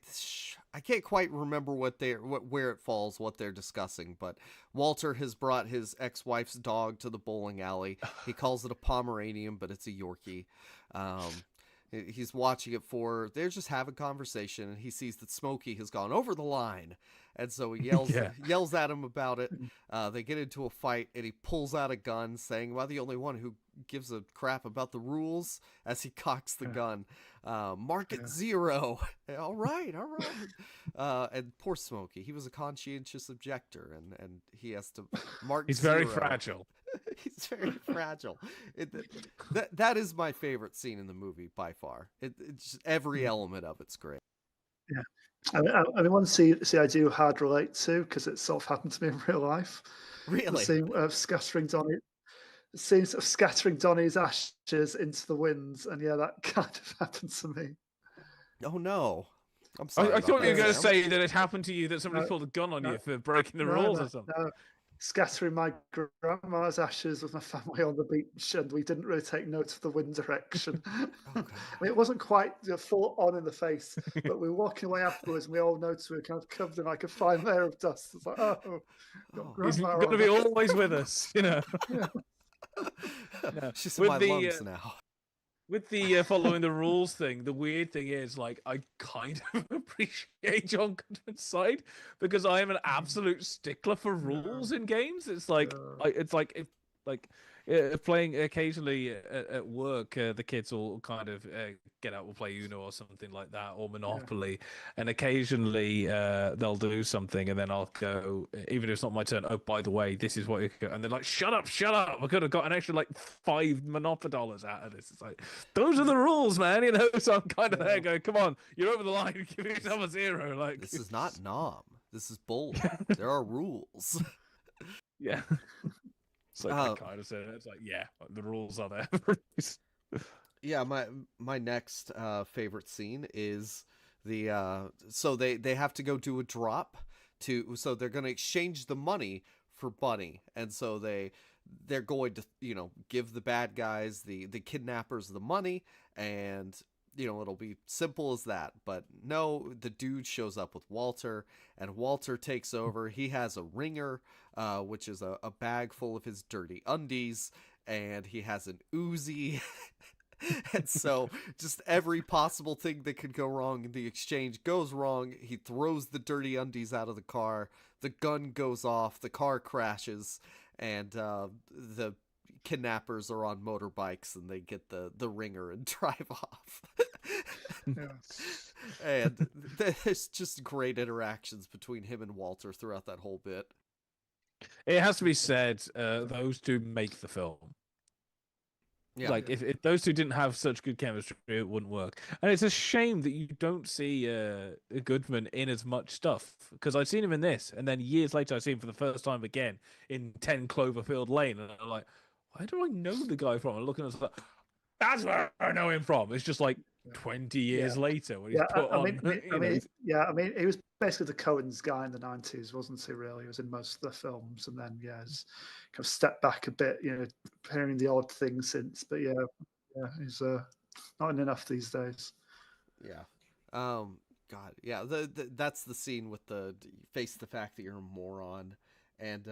can't quite remember where it falls, what they're discussing, but Walter has brought his ex-wife's dog to the bowling alley. He calls it a Pomeranian, but it's a Yorkie. He's watching it they're just having conversation, and he sees that Smokey has gone over the line. And so he yells at him about it. They get into a fight, and he pulls out a gun, saying, "Am I the only one who gives a crap about the rules?" As he cocks the gun. Mark it 0. All right. And poor Smokey, he was a conscientious objector, and he has to mark. He's 0. very fragile. He's very fragile. That is my favorite scene in the movie by far. It's just, every element of it's great. Yeah. I mean, one scene I do hard relate to because it sort of happened to me in real life. Really? The scene of scattering Donnie's ashes into the winds, and that kind of happened to me. Oh no! I'm sorry. I thought you were going to say that it happened to you, that somebody pulled a gun on you for breaking the rules or something. No. scattering my grandma's ashes with my family on the beach, and we didn't really take note of the wind direction. I mean, it wasn't quite full on in the face, but we were walking away afterwards, and we all noticed we were kind of covered in like a fine layer of dust. It's like, he's going to be always with us, you know. She's in my lungs now. With the following the rules thing, the weird thing is, like, I kind of appreciate John Goodman's side because I am an absolute stickler for rules in games. It's like, playing occasionally at work, the kids will kind of get out, we'll play Uno or something like that, or Monopoly, and occasionally they'll do something, and then I'll go, even if it's not my turn, oh, by the way, this is what you go, and they're like, shut up, I could have got an extra like $5 Monopoly out of this. It's like, those are the rules, man, you know. So I'm kind of there going, come on, you're over the line, give yourself a 0. Like, this is not Nom, this is Bull. There are rules. Yeah. It's like I kind of said it. It's like, yeah, the rules are there. Yeah, my next favorite scene is the so they have to go do a drop so they're going to exchange the money for Bunny, and so they're going to, you know, give the bad guys, the kidnappers, the money, and you know, it'll be simple as that. But no, the dude shows up with Walter, and Walter takes over. He has a ringer, which is a bag full of his dirty undies, and he has an Uzi. And so just every possible thing that could go wrong in the exchange goes wrong. He throws the dirty undies out of the car. The gun goes off. The car crashes, and the kidnappers are on motorbikes, and they get the ringer and drive off. And there's just great interactions between him and Walter throughout that whole bit. It has to be said, those two make the film. Yeah. Like, if those two didn't have such good chemistry, it wouldn't work. And it's a shame that you don't see Goodman in as much stuff, because I'd seen him in this, and then years later I see him for the first time again in 10 Cloverfield Lane, and I'm like, where do I know the guy from? And looking at it, that's where I know him from. It's just like 20 years later when he's put on. I mean, he was basically the Coen's guy in the 90s, wasn't he? Really, he was in most of the films, and then he's kind of stepped back a bit, you know, appearing the odd thing since. But he's not in enough these days. Yeah. God, yeah. That's the scene with the face the fact that you're a moron. And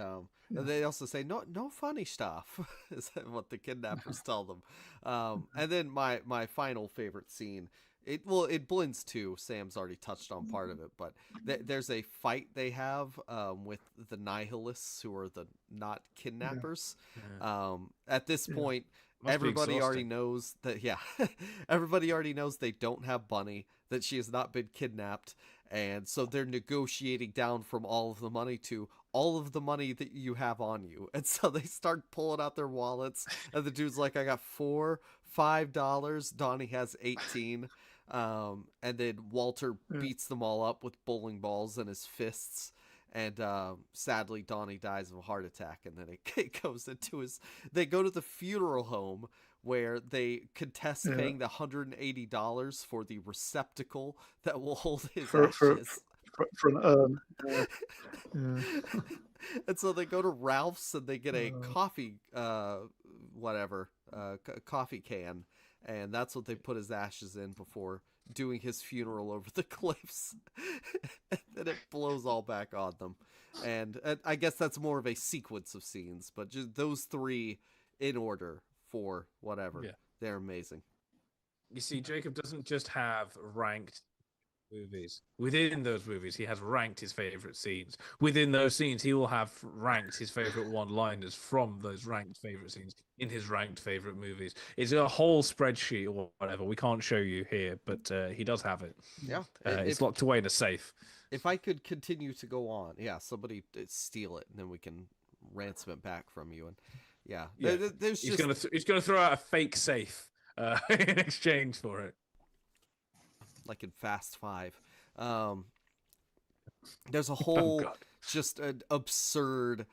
they also say, no funny stuff, is what the kidnappers tell them. And then my final favorite scene, it blends too. Sam's already touched on part of it, but there's a fight they have with the nihilists, who are the not kidnappers. At this point, everybody already knows that, everybody already knows they don't have Bunny, that she has not been kidnapped. And so they're negotiating down from all of the money to all of the money that you have on you. And so they start pulling out their wallets, and the dude's like, I got $5. Donnie has 18. And then Walter beats them all up with bowling balls in his fists. And sadly, Donnie dies of a heart attack. And then it goes into they go to the funeral home, where they contest paying the $180 for the receptacle that will hold his ashes. For an urn. And so they go to Ralph's, and they get a coffee, coffee can, and that's what they put his ashes in before doing his funeral over the cliffs. And then it blows all back on them. And I guess that's more of a sequence of scenes, but just those three in order for whatever. Yeah. They're amazing. You see, Jacob doesn't just have ranked movies. Within those movies, he has ranked his favorite scenes. Within those scenes, he will have ranked his favorite one-liners from those ranked favorite scenes in his ranked favorite movies. It's a whole spreadsheet or whatever. We can't show you here, but he does have it. Yeah. It's locked away in a safe. If I could continue to go on, somebody steal it, and then we can ransom it back from you. And he's gonna throw out a fake safe in exchange for it, like in Fast 5. There's a whole just an absurd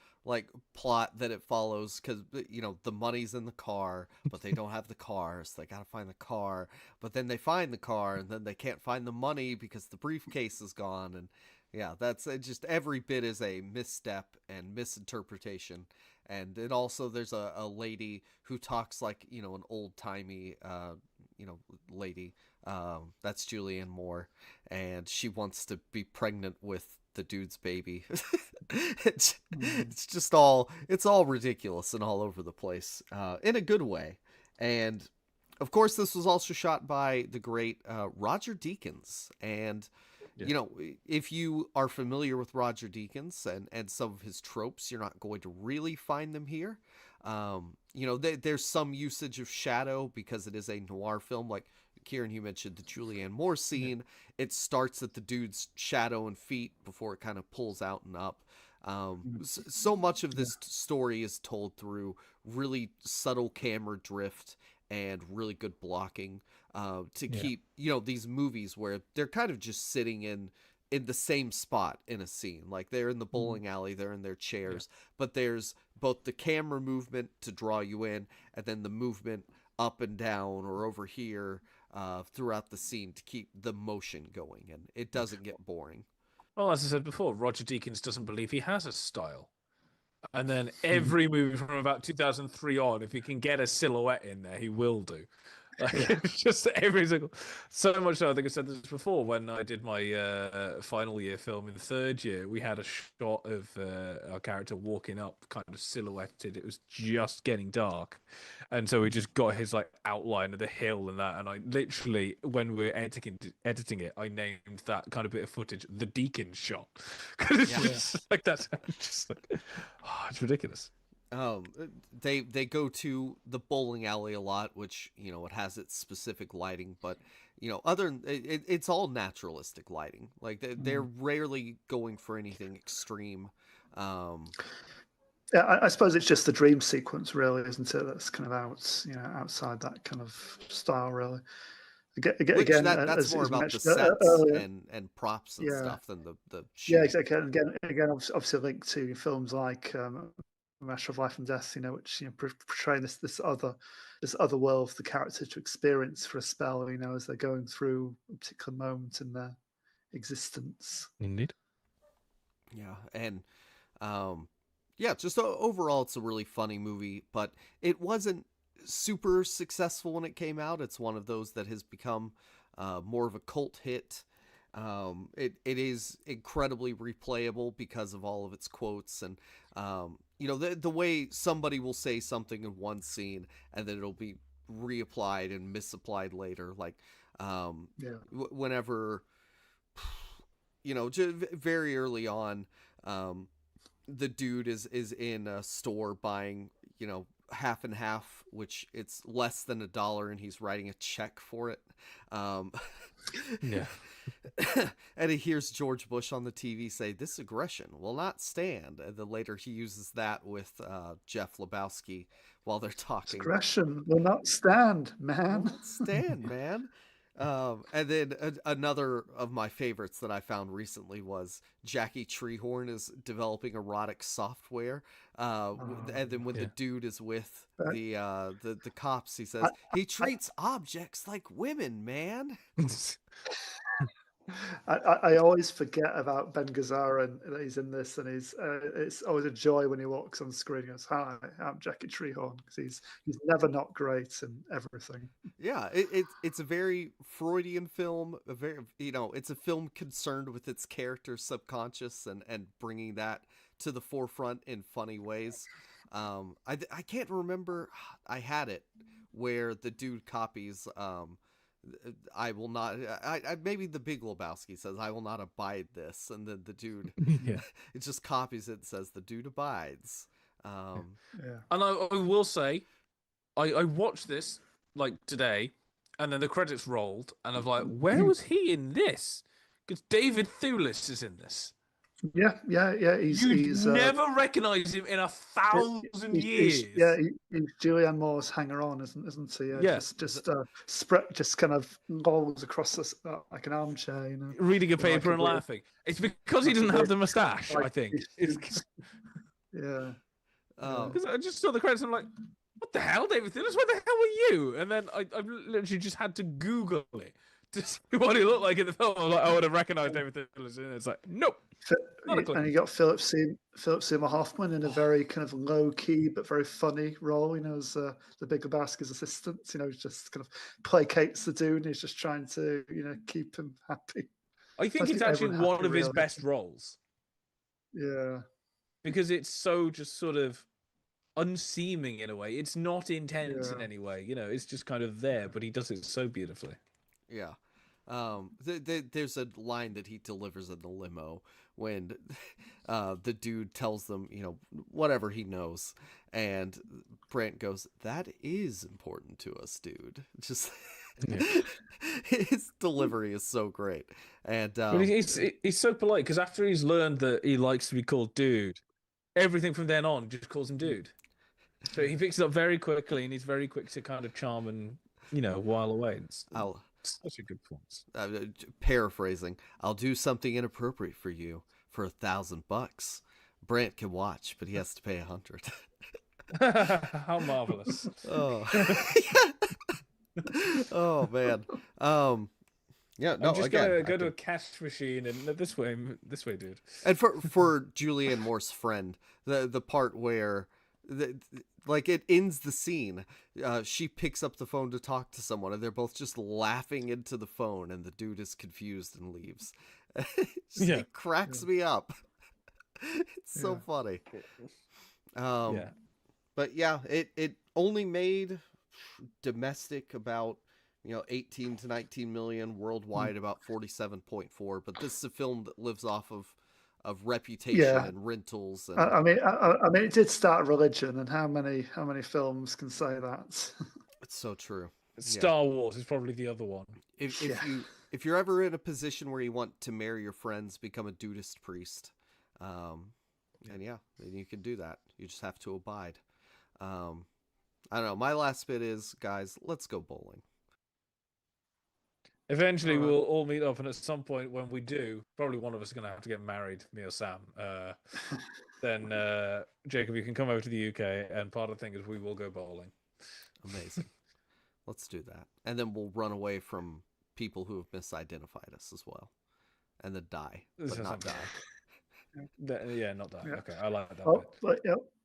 plot that it follows, because the money's in the car, but they don't have the car, so they gotta find the car. But then they find the car, and then they can't find the money because the briefcase is gone. And Yeah, that's just every bit is a misstep and misinterpretation. And then also there's a lady who talks like, you know, an old-timey, lady. That's Julianne Moore. And she wants to be pregnant with the dude's baby. It's just it's all ridiculous and all over the place, in a good way. And of course, this was also shot by the great Roger Deakins. And you know, if you are familiar with Roger Deakins and some of his tropes, you're not going to really find them here. There's some usage of shadow because it is a noir film. Like Kieran, you mentioned the Julianne Moore scene. Yeah. It starts at the dude's shadow and feet before it kind of pulls out and up. So much of this story is told through really subtle camera drift and really good blocking to keep, these movies where they're kind of just sitting in the same spot in a scene. Like they're in the bowling alley, they're in their chairs, but there's both the camera movement to draw you in and then the movement up and down or over here throughout the scene to keep the motion going, and it doesn't get boring. Well, as I said before, Roger Deakins doesn't believe he has a style. And then every movie from about 2003 on, if he can get a silhouette in there, he will do. It's just every single. So much so, I think I said this before, when I did my final year film in the third year, we had a shot of our character walking up, kind of silhouetted. It was just getting dark. And so we just got his outline of the hill and that. And I literally, when we were editing it, I named that kind of bit of footage the Deacon shot. Because it's just like that. Just it's ridiculous. They go to the bowling alley a lot, which it has its specific lighting, but it's all naturalistic lighting. Like they're rarely going for anything extreme. Yeah, I suppose it's just the dream sequence, really, isn't it? That's kind of outside that kind of style, really. Again, that's more about the sets and props and stuff than the shooting. Yeah, exactly. Again, obviously linked to films like A Matter of Life and Death, which portray this other world for the character to experience for a spell, as they're going through a particular moment in their existence. Indeed. Yeah, and just overall, it's a really funny movie, but it wasn't super successful when it came out. It's one of those that has become more of a cult hit. It is incredibly replayable because of all of its quotes and the way somebody will say something in one scene and then it'll be reapplied and misapplied later. Like whenever very early on, the dude is in a store buying half and half, which it's less than $1, and he's writing a check for it. And he hears George Bush on the TV say, "This aggression will not stand." And then later he uses that with Jeff Lebowski while they're talking. Aggression will not stand, man. Will not stand, man. And then another of my favorites that I found recently was Jackie Treehorn is developing erotic software. And then when the dude is with the cops, he says, he treats objects like women, man. I always forget about Ben Gazzara that he's in this, and it's always a joy when he walks on screen and goes, "Hi, I'm Jackie Treehorn," because he's never not great in everything. Yeah, it's a very Freudian film. It's a film concerned with its character's subconscious and bringing that to the forefront in funny ways. I can't remember. I had it where the dude copies. I will not. Maybe the Big Lebowski says, "I will not abide this," and then the dude, it just copies it and says, "The dude abides." And I will say, I watched this today, and then the credits rolled, and I'm like, "Where was he in this?" Because David Thewlis is in this. Yeah. He's never recognise him in 1,000 years. He's Julianne Moore's hanger-on, isn't he? Just kind of lolls across like an armchair, reading a paper and laughing. It's because he doesn't have the moustache, I think. Yeah. Because I just saw the credits, and I'm like, "What the hell, David Thewlis? Where the hell were you?" And then I literally just had to Google it to see what he looked like in the film. I would have recognized everything. It's like, nope. And you got Philip Seymour Hoffman in a very kind of low key but very funny role, as the Big Lebowski's assistant. He just kind of placates the dude, and he's just trying to keep him happy. I think it's actually one of his best roles. Yeah, because it's so just sort of unseeming in a way. It's not intense in any way. It's just kind of there, but he does it so beautifully. Yeah. There's a line that he delivers in the limo when the dude tells them, whatever he knows. And Brent goes, "That is important to us, dude." Just his delivery is so great. And he's so polite because after he's learned that he likes to be called dude, everything from then on just calls him dude. So he picks it up very quickly, and he's very quick to kind of charm and while away. It's such a good point. Paraphrasing, "I'll do something inappropriate for you for $1,000. Brant can watch, but he has to pay $100." How marvelous! Oh, oh man. Yeah, no. I'm just gonna go to a cash machine and this way, dude. And for Julianne Moore's friend, the part where it ends the scene, she picks up the phone to talk to someone, and they're both just laughing into the phone, and the dude is confused and leaves. It cracks me up. It's so funny. But yeah, it only made domestic about 18 to 19 million, worldwide about 47.4. But this is a film that lives off of reputation and rentals. And... I mean, it did start a religion, and how many films can say that? It's so true. Star Wars is probably the other one. If you're ever in a position where you want to marry your friends, become a dudist priest, then you can do that. You just have to abide. I don't know. My last bit is, guys, let's go bowling. Eventually, we'll all meet up, and at some point when we do, probably one of us is going to have to get married, me or Sam. Then, Jacob, you can come over to the UK, and part of the thing is we will go bowling. Amazing. Let's do that. And then we'll run away from people who have misidentified us as well. And then die, but not die. Not die. Yeah. Okay, I like that.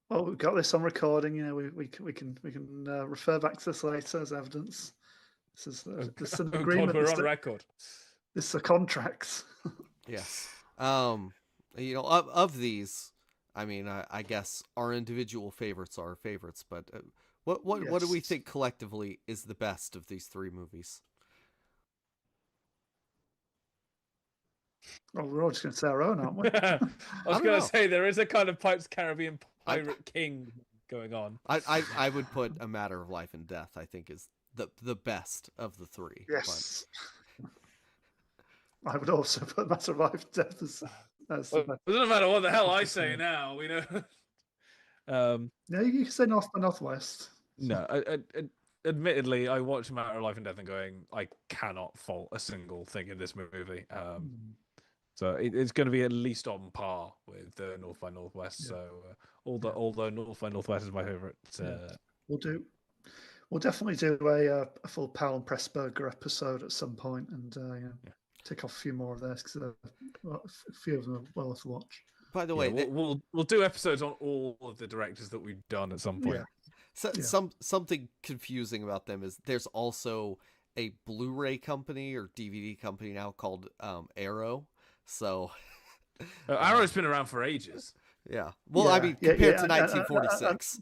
Well, we've got this on recording. We can refer back to this later as evidence. This is an agreement. God, we're on record. This is a contract. Yes. Of these, I mean, I guess our individual favorites are our favorites, but what do we think collectively is the best of these three movies? Oh, we're all just going to say our own, aren't we? I was going to say there is a kind of Pirates Caribbean Pirate King going on. I would put A Matter of Life and Death, I think, is the best of the three. Yes. But... I would also put A Matter of Life and Death as the best. It doesn't matter what the hell I say now, Yeah, you can say North by Northwest. No, admittedly, I watched Matter of Life and Death and going, I cannot fault a single thing in this movie. So it's going to be at least on par with North by Northwest. So although North by Northwest is my favorite, we'll definitely do a full Powell and Pressburger episode at some point, and take off a few more of those because a few of them are well worth a watch. By the way, we'll do episodes on all of the directors that we've done at some point. Something confusing about them is there's also a Blu-ray company or DVD company now called Arrow. So Arrow's been around for ages. Yeah. Well, I mean, compared to 1946.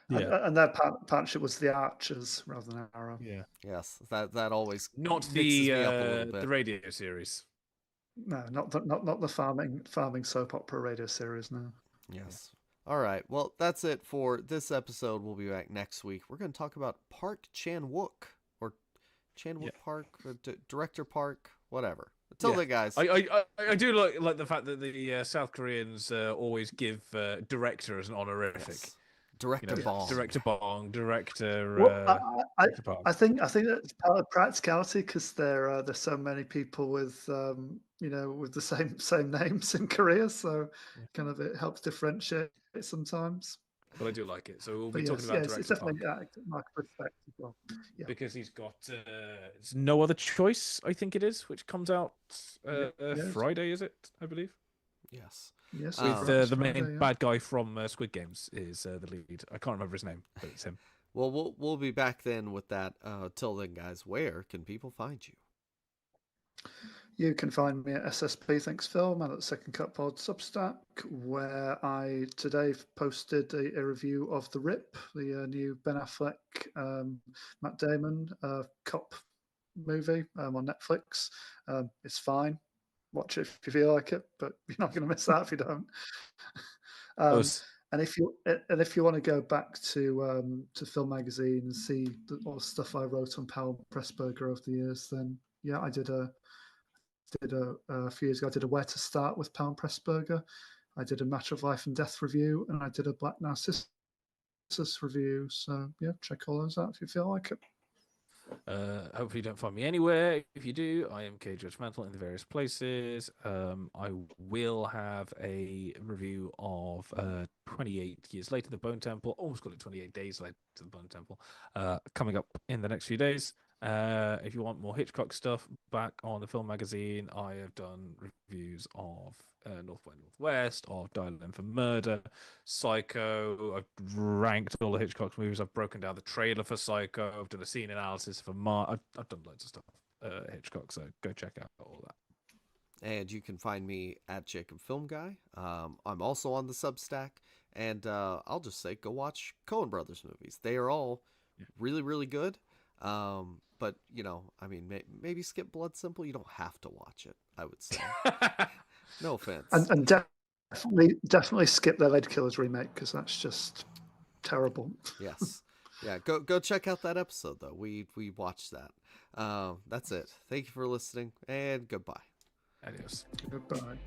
And that partnership was the Archers rather than Arrow. Yeah. Yes, that always not the radio series. No, not the farming soap opera radio series. No. Yes. All right. Well, that's it for this episode. We'll be back next week. We're going to talk about Park Chan-wook or Chan-wook Park, or Director Park, whatever. Until then, guys. I do like the fact that the South Koreans always give director as an honorific. Yes. Director Bong. Director Bong. Director. Well, I think that's part of practicality because there's so many people with with the same names in Korea, so kind of it helps differentiate sometimes. but I do like it. So we'll be But talking about it's Director definitely my respect as well. Yeah. because he's got it's No Other Choice, I think it is, which comes out Friday, is it? I believe. Yes. Yes. With the the main bad guy from Squid Games is the lead. I can't remember his name, but it's him. Well, we'll be back then with that. Till then, guys, where can people find you? You can find me at SSP Thinks Film and at Second Cut Pod Substack, where I today posted a review of The Rip, the new Ben Affleck, Matt Damon cop movie on Netflix. It's fine. Watch it if you feel like it, but you're not going to miss out if you don't. And if you want to go back to Film Magazine and see all the stuff I wrote on Powell Pressburger over the years, then yeah, I did a few years ago. I did a Where to Start with Powell Pressburger. I did a Matter of Life and Death review, and I did a Black Narcissus review. So yeah, check all those out if you feel like it. Hopefully you don't find me anywhere. If you do, I am K Judgmental in the various places. I will have a review of 28 Years Later, The Bone Temple. Almost got it 28 Days Later, The Bone Temple. Coming up in the next few days. If you want more Hitchcock stuff, back on the Film Magazine, I have done reviews of North by Northwest, of Dial M for Murder, Psycho. I've ranked all the Hitchcock movies. I've broken down the trailer for Psycho. I've done a scene analysis for I've done loads of stuff Hitchcock, so go check out all that. And you can find me at Jacob Film Guy. I'm also on the Substack, and I'll just say go watch Coen Brothers movies. They are all really, really good. But I mean, maybe skip Blood Simple. You don't have to watch it, I would say. No offense. And definitely skip the Lead Killers remake, because that's just terrible. Yes. Yeah, go check out that episode though. We watched that. That's it. Thank you for listening, and goodbye. Adios. Goodbye.